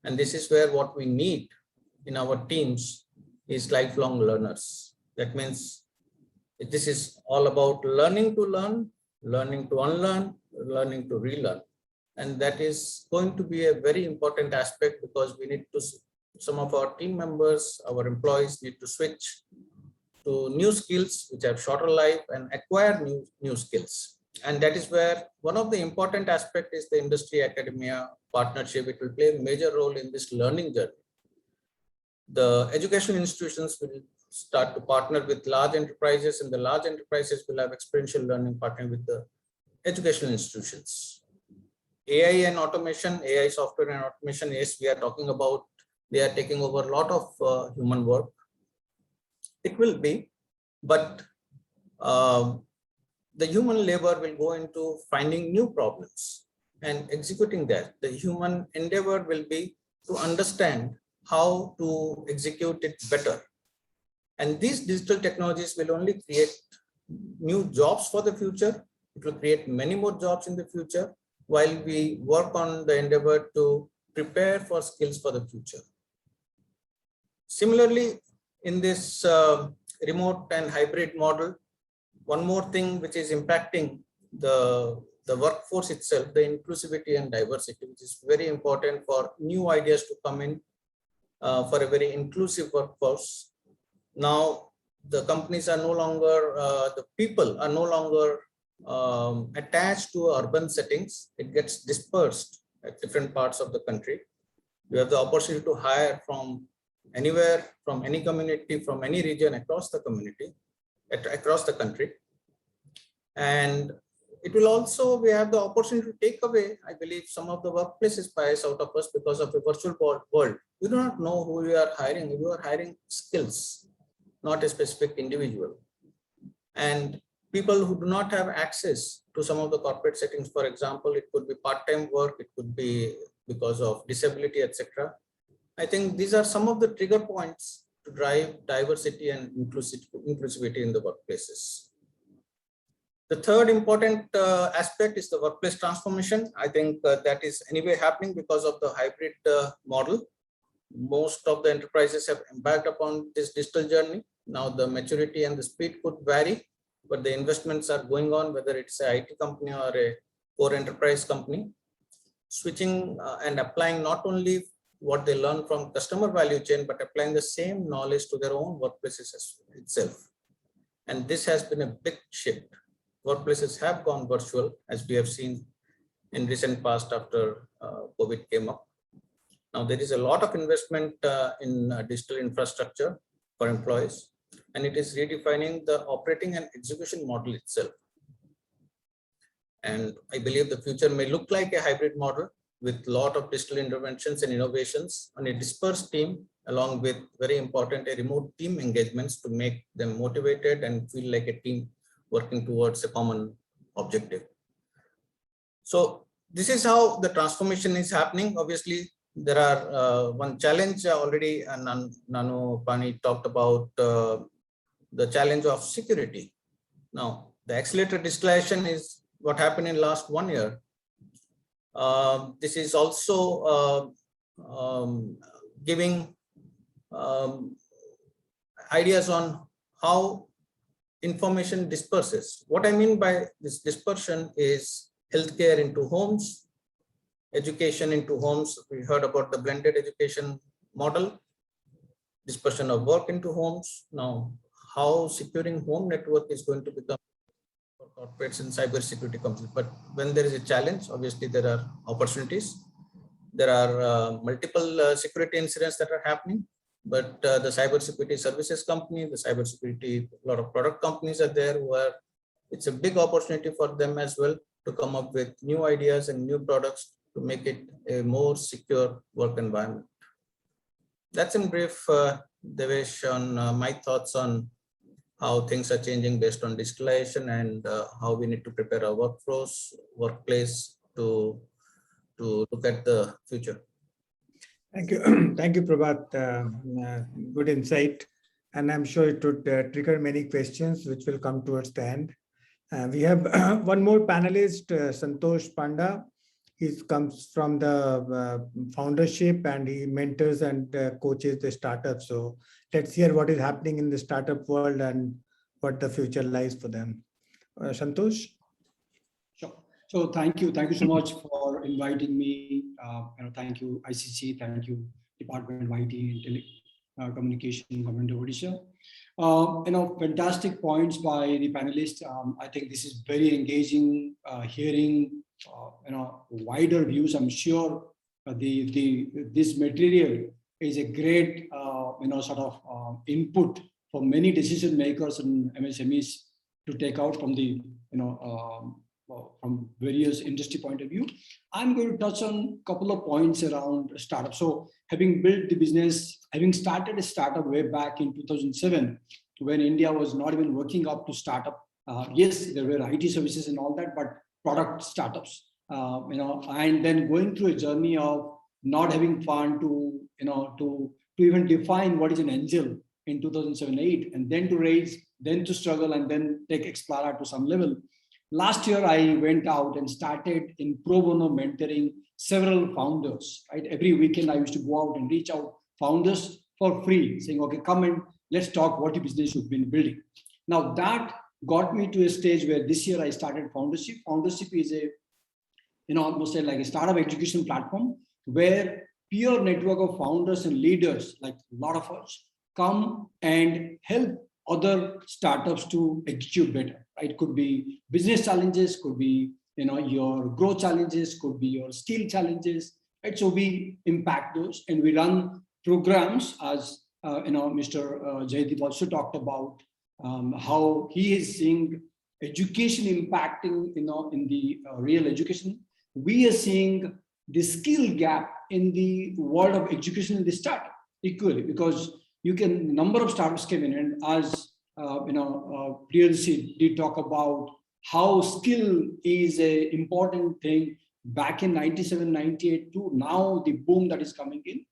And this is where what we need in our teams is lifelong learners. That means this is all about learning to learn, learning to unlearn, learning to relearn. And that is going to be a very important aspect because we need to, some of our team members, our employees need to switch to new skills which have shorter life and acquire new skills. And that is where one of the important aspects is the industry academia partnership. It will play a major role in this learning journey. The educational institutions will start to partner with large enterprises, and the large enterprises will have experiential learning partnering with the educational institutions. AI and automation, AI software and automation, yes, we are talking about, they are taking over a lot of human work. It will be, but the human labor will go into finding new problems and executing that. The human endeavor will be to understand how to execute it better. And these digital technologies will only create new jobs for the future. It will create many more jobs in the future while we work on the endeavor to prepare for skills for the future. Similarly, in this remote and hybrid model, one more thing which is impacting the workforce itself, the inclusivity and diversity, which is very important for new ideas to come in for a very inclusive workforce. Now, the companies are no longer, the people are no longer attached to urban settings. It gets dispersed at different parts of the country. You have the opportunity to hire from anywhere, from any community, from any region across the community, across the country. And it will also, we have the opportunity to take away, I believe, some of the workplaces bias out of us because of a virtual world. We do not know who we are hiring. We are hiring skills, not a specific individual. And people who do not have access to some of the corporate settings. For example, it could be part-time work, it could be because of disability, etc. I think these are some of the trigger points to drive diversity and inclusivity in the workplaces. The third important aspect is the workplace transformation. I think that is anyway happening because of the hybrid model. Most of the enterprises have embarked upon this digital journey. Now the maturity and the speed could vary, but the investments are going on, whether it's an IT company or a core enterprise company. Switching and applying not only what they learn from customer value chain, but applying the same knowledge to their own workplaces itself. And this has been a big shift. Workplaces have gone virtual, as we have seen in recent past after COVID came up. Now there is a lot of investment in digital infrastructure for employees, and it is redefining the operating and execution model itself. And I believe the future may look like a hybrid model with a lot of digital interventions and innovations on a dispersed team, along with very important remote team engagements to make them motivated and feel like a team working towards a common objective. So this is how the transformation is happening. Obviously, there are one challenge already, and Nanu Pani talked about the challenge of security. Now, the accelerated digitalization is what happened in last 1 year. This is also giving ideas on how information disperses. What I mean by this dispersion is healthcare into homes, education into homes. We heard about the blended education model, dispersion of work into homes. Now, how securing home network is going to become for corporates and cybersecurity companies. But when there is a challenge, obviously there are opportunities. There are multiple security incidents that are happening. But the cybersecurity services company, the cybersecurity, a lot of product companies are there where it's a big opportunity for them as well to come up with new ideas and new products to make it a more secure work environment. That's in brief, Devesh, on my thoughts on how things are changing based on digitalization and how we need to prepare our workplace to look at the future. Thank you. Thank you, Prabhat. Good insight. And I'm sure it would trigger many questions, which will come towards the end. We have one more panelist, Santosh Panda. He comes from the foundership and he mentors and coaches the startups. So let's hear what is happening in the startup world and what the future lies for them. Santosh? Sure. So thank you so much for inviting me. Thank you ICC, thank you Department of IT and Telecommunication, Government of Odisha. Fantastic points by the panelists. I think this is very engaging. Hearing wider views. I'm sure this material is a great input for many decision makers and MSMEs to take out from the from various industry point of view. I'm going to touch on a couple of points around startups. So having built the business, having started a startup way back in 2007, when India was not even working up to startup. Yes, there were IT services and all that, but product startups, and then going through a journey of not having fun to even define what is an angel in 2007-8, and then to raise, then to struggle, and then take Explara to some level. Last year, I went out and started in pro bono mentoring several founders, right? Every weekend, I used to go out and reach out founders for free, saying, okay, come and let's talk what the business you've been building. Now that got me to a stage where this year I started Foundership. Foundership is a, almost like a startup education platform where peer network of founders and leaders, like a lot of us, come and help other startups to execute better, right? Could be business challenges, could be your growth challenges, could be your skill challenges, right? So we impact those and we run programs as Mr. Jaydeep also talked about how he is seeing education impacting in the real education. We are seeing the skill gap in the world of education in the startup equally, because number of startups came in, and as Priyadarshi did talk about how skill is a important thing back in 97, 98 to now the boom that is coming in.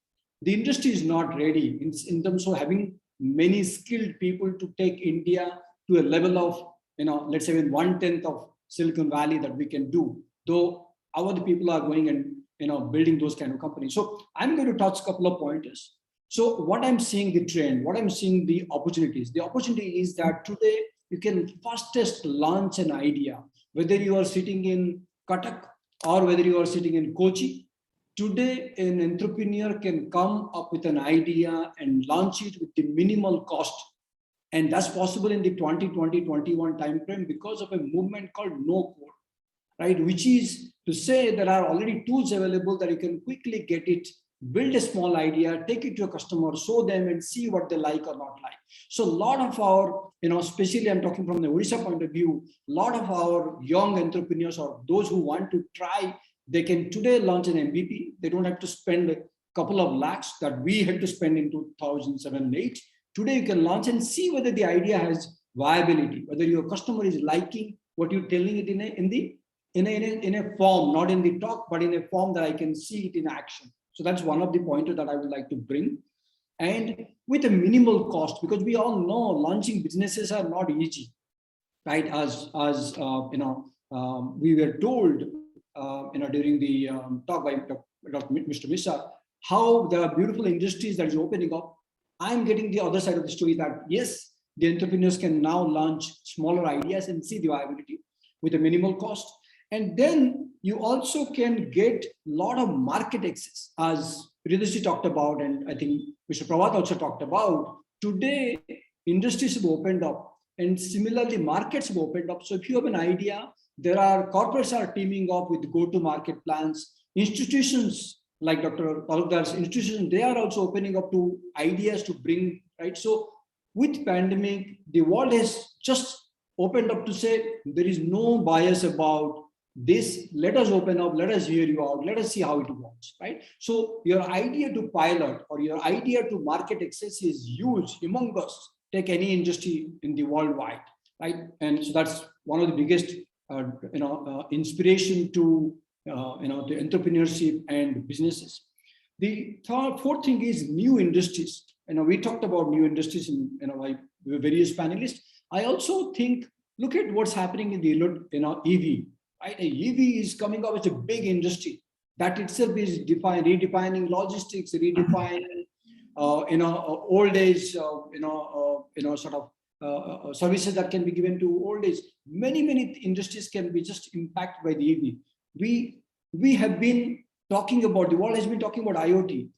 The industry is not ready in terms of having many skilled people to take India to a level of, let's say in 1/10 of Silicon Valley that we can do, though our people are going and, building those kind of companies. So I'm going to touch a couple of pointers. So what I'm seeing the trend, what I'm seeing the opportunities is that today you can fastest launch an idea, whether you are sitting in Cuttack or whether you are sitting in Kochi. Today, an entrepreneur can come up with an idea and launch it with the minimal cost. And that's possible in the 2020-21 timeframe because of a movement called no code, right? Which is to say there are already tools available that you can quickly get it, build a small idea, take it to a customer, show them and see what they like or not like. So a lot of our, especially I'm talking from the Odisha point of view, a lot of our young entrepreneurs or those who want to try, they can today launch an MVP. They don't have to spend a couple of lakhs that we had to spend in 2007 and 8. Today you can launch and see whether the idea has viability, whether your customer is liking what you're telling it in a form, not in the talk, but in a form that I can see it in action. So that's one of the pointers that I would like to bring. And with a minimal cost, because we all know launching businesses are not easy, right? As we were told, during the talk by Mr. Mishra, how there are beautiful industries that is opening up. I'm getting the other side of the story that yes, the entrepreneurs can now launch smaller ideas and see the viability with a minimal cost. And then you also can get a lot of market access, as Priyadarshi talked about, and I think Mr. Pravat also talked about. Today, industries have opened up, and similarly, markets have opened up. So if you have an idea, there are corporates are teaming up with go-to-market plans. Institutions like Dr. Talukdar's institution, they are also opening up to ideas to bring, right? So with pandemic, the world has just opened up to say there is no bias about this. Let us open up, let us hear you out, let us see how it works, right? So your idea to pilot or your idea to market access is huge, humongous. Take any industry in the worldwide, right? And so that's one of the biggest inspiration to the entrepreneurship and businesses. The fourth thing is new industries. We talked about new industries in like various panelists. I also think, look at what's happening in the EV. Right? EV is coming up as a big industry that itself is redefining logistics, redefining old age, sort of services that can be given to old age. Many industries can be just impacted by the EV. We have been talking about, the world has been talking about IoT.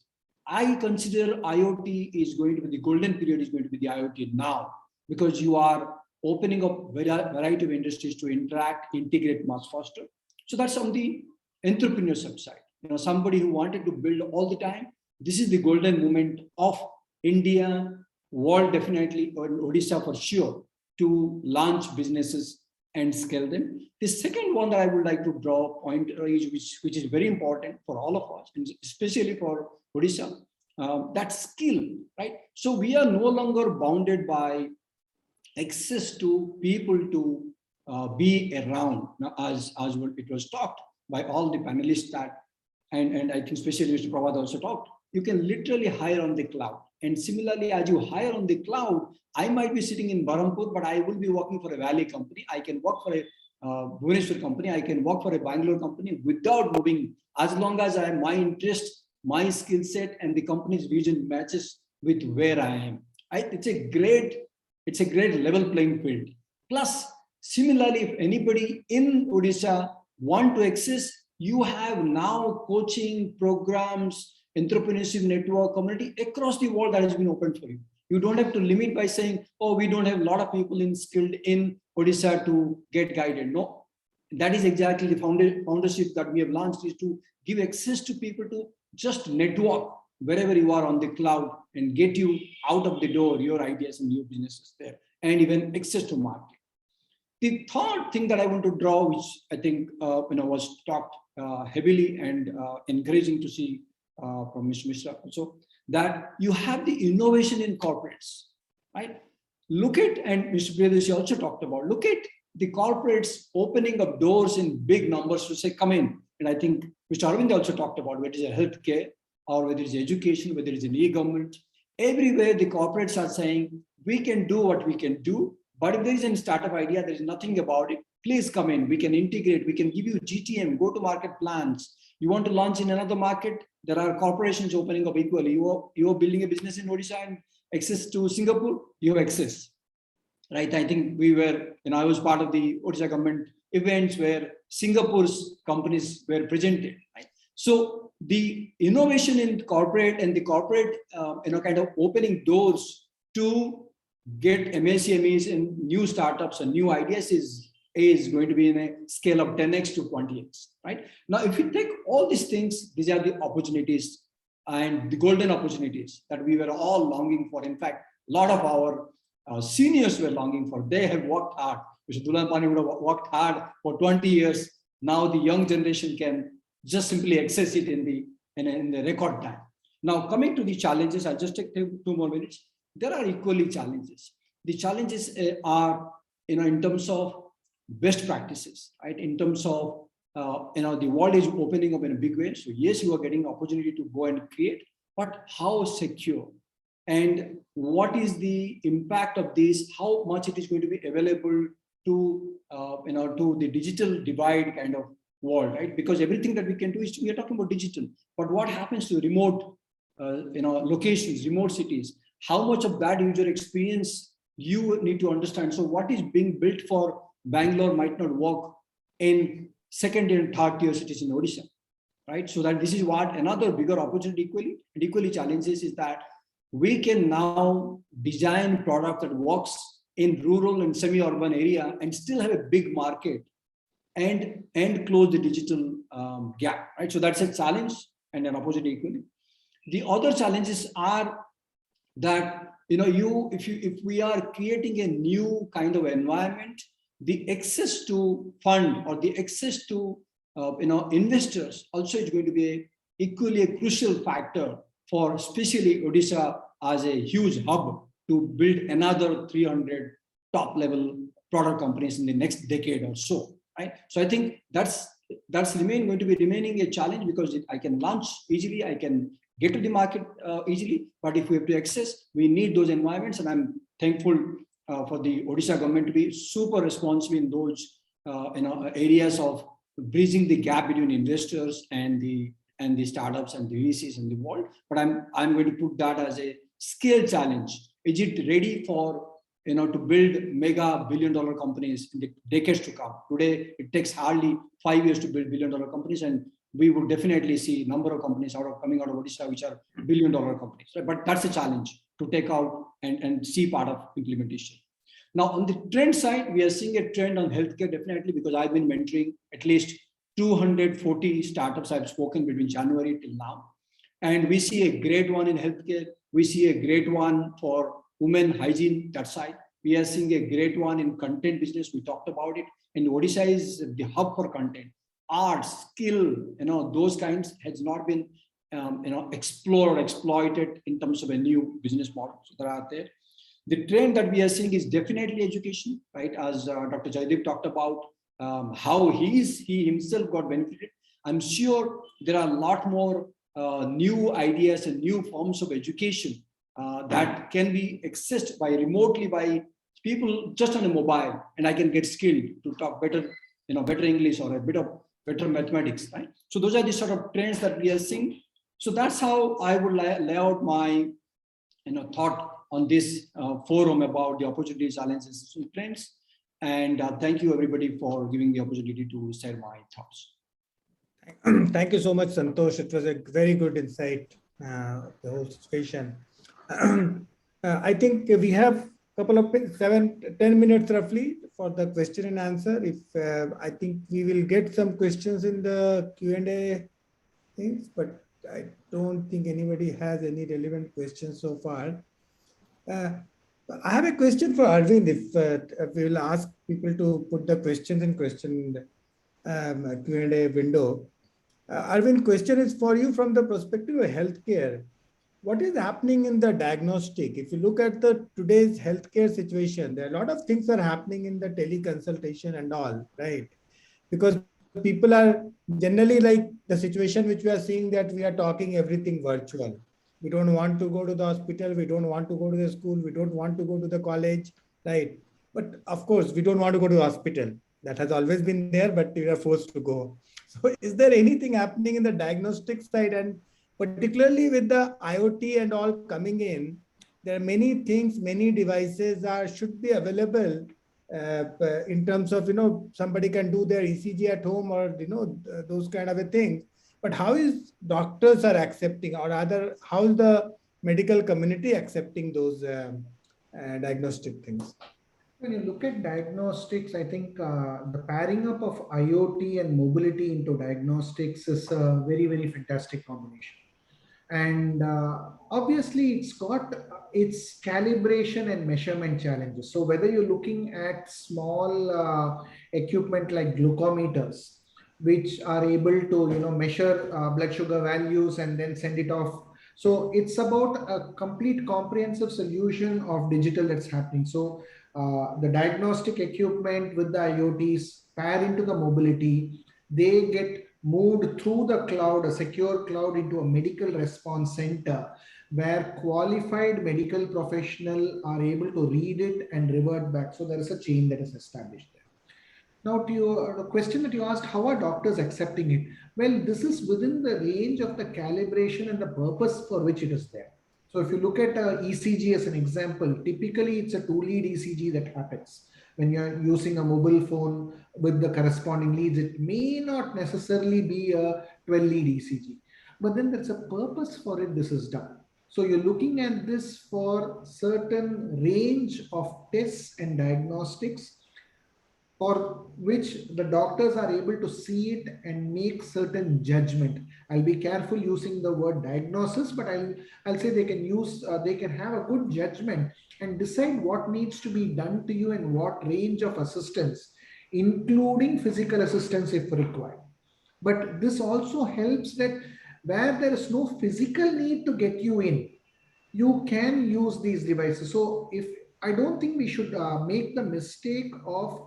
I consider IoT is going to be, the golden period is going to be the IoT now, because you are opening up variety of industries to interact, integrate much faster. So that's on the entrepreneurship side. Somebody who wanted to build all the time, this is the golden moment of India, world definitely, or Odisha for sure, to launch businesses and scale them. The second one that I would like to draw a point is, which is very important for all of us, and especially for Odisha, that skill, right? So we are no longer bounded by access to people to be around, as it was talked by all the panelists that, and I think especially Mr. Pravat also talked, you can literally hire on the cloud. And similarly, as you hire on the cloud, I might be sitting in Berhampur, but I will be working for a Valley company. I can work for a Bhubaneswar company. I can work for a Bangalore company without moving, as long as my interest, my skill set, and the company's vision matches with where I am. It's a great level playing field. Plus, similarly, if anybody in Odisha want to access, you have now coaching programs, entrepreneurship network, community across the world that has been opened for you. You don't have to limit by saying, oh, we don't have a lot of people skilled in Odisha to get guided. No, that is exactly the foundership that we have launched, is to give access to people to just network wherever you are on the cloud and get you out of the door, your ideas and your businesses there, and even access to market. The third thing that I want to draw, which I think was talked heavily and encouraging to see from Mr. Mishra also, that you have the innovation in corporates, right? look at, and Mr. Priyadarshi also talked about, look at the corporates opening up doors in big numbers to say, come in. And I think Mr. Arvind also talked about whether it's a healthcare or whether it's education, whether it's an e-government. Everywhere the corporates are saying, we can do what we can do, but if there is a startup idea, there is nothing about it, please come in, we can integrate, we can give you GTM, go-to-market plans. You want to launch in another market, there are corporations opening up equally. You are building a business in Odisha and access to Singapore, you have access, right? I think we were, I was part of the Odisha government events where Singapore's companies were presented, right? So the innovation in corporate and the corporate, kind of opening doors to get MSMEs and new startups and new ideas is going to be in a scale of 10x to 20x, right? Now, if you take all these things, these are the opportunities and the golden opportunities that we were all longing for. In fact, a lot of our seniors were longing for. They have worked hard. Mr. Dulal Pani would have worked hard for 20 years. Now the young generation can just simply access it in the record time. Now, coming to the challenges, I'll just take 2 more minutes. There are equally challenges. The challenges are, in terms of best practices, right? In terms of, the world is opening up in a big way. So yes, you are getting opportunity to go and create, but how secure? And what is the impact of this? How much it is going to be available to, to the digital divide kind of world, right? Because everything that we can do is, we are talking about digital, but what happens to remote, locations, remote cities? How much of that user experience you need to understand? So what is being built for Bangalore might not work in second and third tier cities in Odisha, right? So that this is what another bigger opportunity equally challenges is that we can now design product that works in rural and semi-urban area and still have a big market and close the digital gap, right? So that's a challenge and an opportunity equally. The other challenges are that, if we are creating a new kind of environment, the access to fund or the access to, investors also is going to be equally a crucial factor for especially Odisha as a huge hub to build another 300 top level product companies in the next decade or so, right? So I think that's going to be remaining a challenge because I can launch easily, I can get to the market easily, but if we have to access, we need those environments. And I'm thankful for the Odisha government to be super responsive in those areas of bridging the gap between investors and the startups and the VCs in the world. But I'm going to put that as a scale challenge. Is it ready for to build mega billion-dollar companies in the decades to come? Today, it takes hardly 5 years to build billion-dollar companies, and we would definitely see a number of companies coming out of Odisha which are billion-dollar companies. Right? But that's a challenge to take out and see part of implementation. Now, on the trend side, we are seeing a trend on healthcare definitely, because I've been mentoring at least 240 startups I've spoken between January till now. And we see a great one in healthcare. We see a great one for women hygiene, that side. We are seeing a great one in content business. We talked about it. And Odisha is the hub for content. Arts, skill, those kinds has not been, explored or exploited in terms of a new business model. So there are there. The trend that we are seeing is definitely education, right? As Dr. Jaideep talked about how he himself got benefited. I'm sure there are a lot more new ideas and new forms of education that can be accessed remotely by people just on a mobile, and I can get skilled to talk better, better English or a bit of better mathematics, right? So those are the sort of trends that we are seeing. So that's how I would lay out my, thought on this forum about the opportunities, challenges, and trends. And thank you everybody for giving the opportunity to share my thoughts. Thank you so much, Santosh. It was a very good insight, the whole situation. I think we have a couple of 10 minutes roughly for the question and answer. If I think we will get some questions in the Q&A things, but I don't think anybody has any relevant questions so far. I have a question for Arvind. If we will ask people to put the questions in Q&A window. Arvind, question is for you from the perspective of healthcare. what is happening in the diagnostic? If you look at the today's healthcare situation, there are a lot of things are happening in the teleconsultation and all, right? Because people are generally like the situation which we are seeing, that we are talking everything virtual. We don't want to go to the hospital. We don't want to go to the school. We don't want to go to the college, right? But of course, we don't want to go to the hospital. That has always been there, but we are forced to go. So is there anything happening in the diagnostic side? And particularly with the IoT and all coming in, there are many things, many devices should be available in terms of, somebody can do their ECG at home, or, those kind of a thing. But how is doctors are accepting, or rather, how is the medical community accepting those diagnostic things? When you look at diagnostics, I think the pairing up of IoT and mobility into diagnostics is a very, very fantastic combination. And obviously, it's got its calibration and measurement challenges. So whether you're looking at small equipment like glucometers, which are able to measure blood sugar values and then send it off. So it's about a complete comprehensive solution of digital that's happening. So the diagnostic equipment with the IoTs pair into the mobility, they get moved through the cloud, a secure cloud, into a medical response center where qualified medical professionals are able to read it and revert back. So there is a chain that is established there. Now, to the question that you asked, how are doctors accepting it? Well, this is within the range of the calibration and the purpose for which it is there. So if you look at ECG as an example, typically it's a 2-lead ECG that happens. When you're using a mobile phone with the corresponding leads, it may not necessarily be a 12-lead ECG. But then there's a purpose for it this is done. So you're looking at this for certain range of tests and diagnostics for which the doctors are able to see it and make certain judgment. I'll be careful using the word diagnosis, but I'll say they can have a good judgment and decide what needs to be done to you and what range of assistance, including physical assistance if required. But this also helps that where there is no physical need to get you in, you can use these devices. So I don't think we should make the mistake of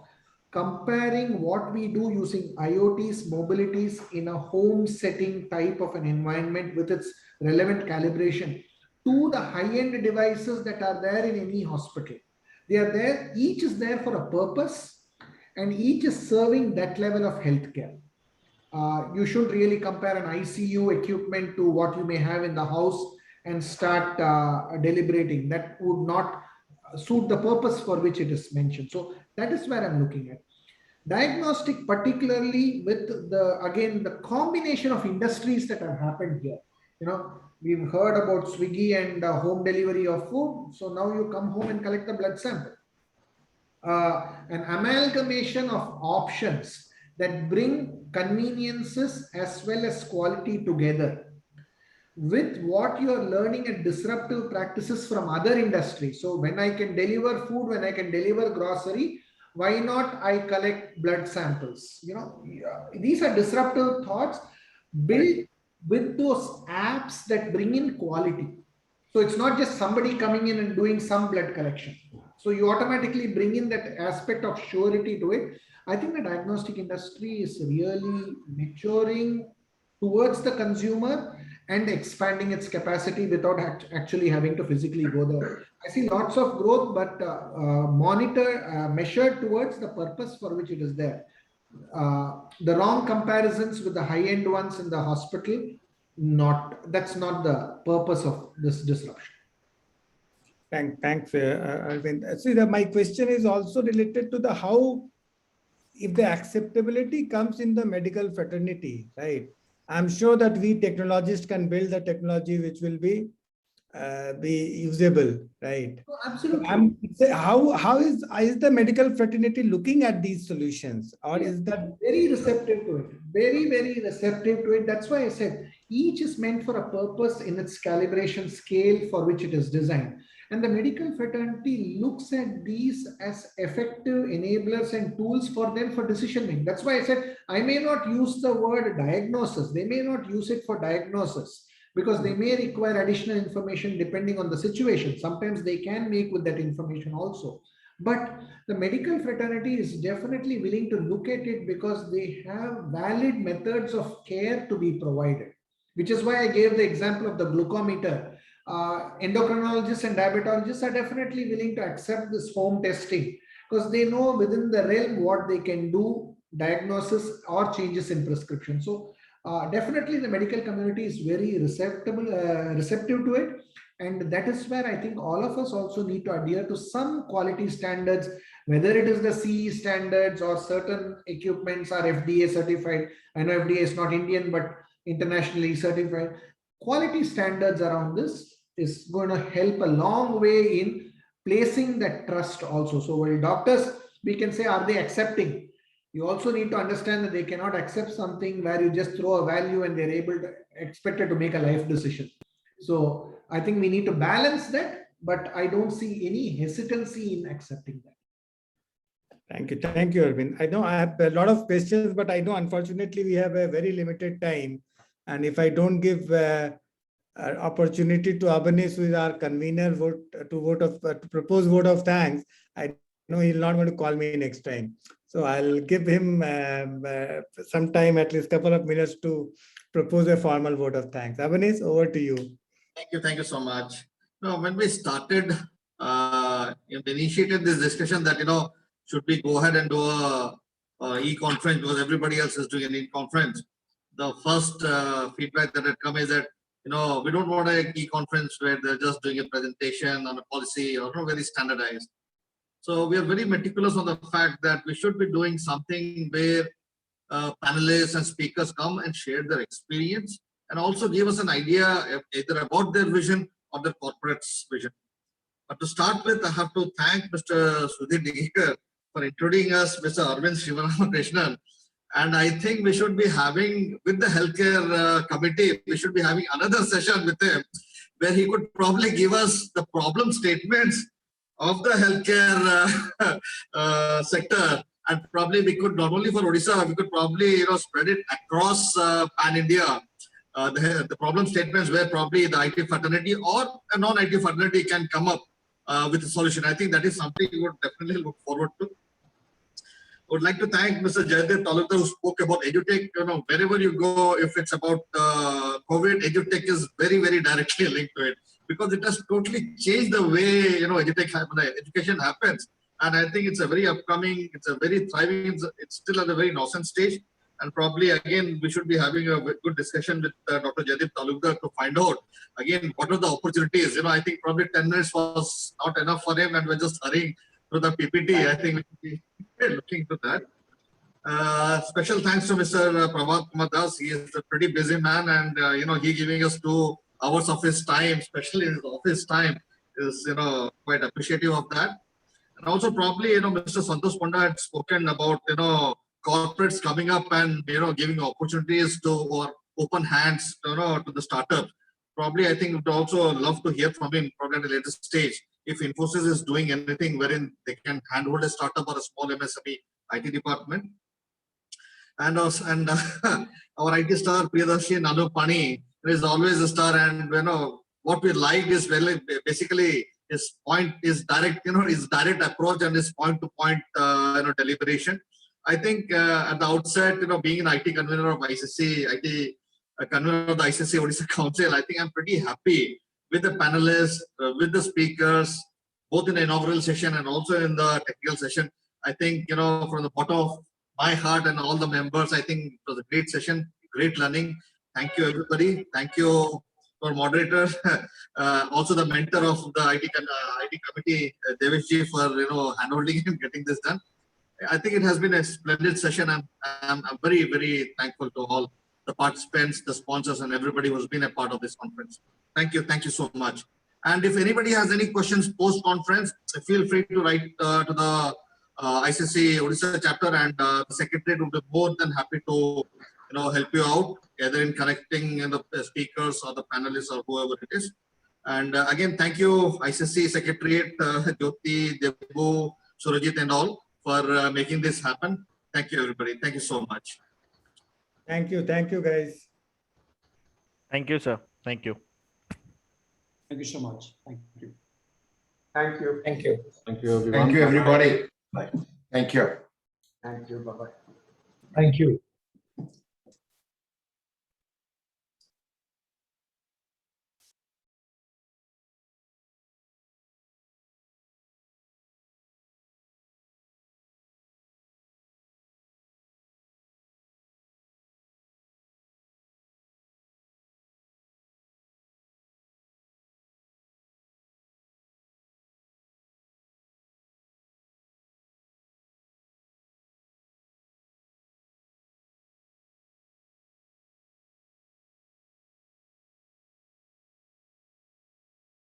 comparing what we do using IoTs, mobilities in a home setting type of an environment with its relevant calibration to the high-end devices that are there in any hospital. They are there, each is there for a purpose, and each is serving that level of healthcare. You should really compare an ICU equipment to what you may have in the house and start deliberating. That would not suit the purpose for which it is mentioned. So that is where I'm looking at. Diagnostic, particularly with the combination of industries that have happened here. We've heard about Swiggy and home delivery of food. So now you come home and collect the blood sample. An amalgamation of options that bring conveniences as well as quality together with what you're learning and disruptive practices from other industries. So when I can deliver food, when I can deliver grocery, why not I collect blood samples? These are disruptive thoughts built with those apps that bring in quality. So it's not just somebody coming in and doing some blood collection. So you automatically bring in that aspect of surety to it. I think the diagnostic industry is really maturing towards the consumer and expanding its capacity without actually having to physically go there. I see lots of growth, but measured towards the purpose for which it is there. The wrong comparisons with the high-end ones in the hospital, that's not the purpose of this disruption. Thanks, Arvind. See, my question is also related to how, if the acceptability comes in the medical fraternity, right? I'm sure that we technologists can build the technology which will be usable, right? Oh, absolutely. How is the medical fraternity looking at these solutions, or is that very receptive to it? Very, very receptive to it. That's why I said each is meant for a purpose in its calibration scale for which it is designed. And the medical fraternity looks at these as effective enablers and tools for them for decision making. That's why I said I may not use the word diagnosis. They may not use it for diagnosis. because they may require additional information depending on the situation. Sometimes they can make with that information also. But the medical fraternity is definitely willing to look at it because they have valid methods of care to be provided, which is why I gave the example of the glucometer. Endocrinologists and diabetologists are definitely willing to accept this home testing because they know within the realm what they can do, diagnosis or changes in prescription. So definitely the medical community is very receptive to it. And that is where I think all of us also need to adhere to some quality standards, whether it is the CE standards or certain equipments are FDA certified. I know FDA is not Indian, but internationally certified. Quality standards around this is going to help a long way in placing that trust also. So while doctors, we can say, are they accepting? You also need to understand that they cannot accept something where you just throw a value and they're expected to make a life decision. So I think we need to balance that, but I don't see any hesitancy in accepting that. Thank you. Thank you, Arvind. I know I have a lot of questions, but I know unfortunately we have a very limited time. And if I don't give opportunity to Abanis, who is our convener, to propose vote of thanks, I know he's not going to call me next time. So I'll give him some time, at least a couple of minutes, to propose a formal vote of thanks. Abanis, over to you. Thank you so much. When we started, initiated this discussion that, should we go ahead and do a e-conference because everybody else is doing an e-conference. The first feedback that had come is that, we don't want an e-conference where they're just doing a presentation on a policy or very standardized. So we are very meticulous on the fact that we should be doing something where panelists and speakers come and share their experience and also give us an idea either about their vision or their corporate's vision. But to start with, I have to thank Mr. Sudhir Digikar for introducing us, Mr. Arvind Shivaramakrishnan. And I think we should be having, with the healthcare committee, we should be having another session with him where he could probably give us the problem statements of the healthcare sector. And probably we could, not only for Odisha, we could probably spread it across pan-India. The problem statements where probably the IT fraternity or a non-IT fraternity can come up with a solution. I think that is something we would definitely look forward to. I would like to thank Mr. Jaydev Talukdar, who spoke about EduTech. Wherever you go, if it's about COVID, EduTech is very, very directly linked to it because it has totally changed the way education happens. And I think it's a very upcoming, it's a very thriving, it's still at a very nascent stage. And probably again, we should be having a good discussion with Dr. Jaydev Talukdar to find out again what are the opportunities. I think probably 10 minutes was not enough for him, and we're just hurrying through the PPT. I think we should be looking to that. Special thanks to Mr. Prabhat Kumar Das. He is a pretty busy man, and he giving us 2 hours of his time, especially his office time, is quite appreciative of that. And also probably Mr. Santosh Panda had spoken about corporates coming up and giving opportunities to or open hands to the startup. Probably I think we'd also love to hear from him probably at a later stage if Infosys is doing anything wherein they can handhold a startup or a small MSME IT department. And our IT star Priyadarshi Nanupani is always a star, and what we like is basically his point is direct, his direct approach and his point to point deliberation. I think at the outset, being an IT convener of ICC, convener of the ICC Odisha Council, I think I'm pretty happy with the panelists, with the speakers, both in the inaugural session and also in the technical session. I think, from the bottom of my heart and all the members, I think it was a great session, great learning. Thank you, everybody. Thank you for moderator, also the mentor of the IT committee, Deveshji, for handholding and getting this done. I think it has been a splendid session. I'm very, very thankful to all the participants, the sponsors, and everybody who's been a part of this conference. Thank you. Thank you so much. And if anybody has any questions post-conference, feel free to write to the ICC Odisha chapter, and the secretary will be more than happy to help you out, either in connecting the speakers or the panelists or whoever it is. And again, thank you, ICC Secretariat, Jyoti, Debu, Surajit, and all, for making this happen. Thank you, everybody. Thank you so much. Thank you. Thank you, guys. Thank you, sir. Thank you. Thank you so much. Thank you. Thank you. Thank you. Thank you, everyone. Thank you, everybody. Thank you. Thank you. Bye-bye. Thank you.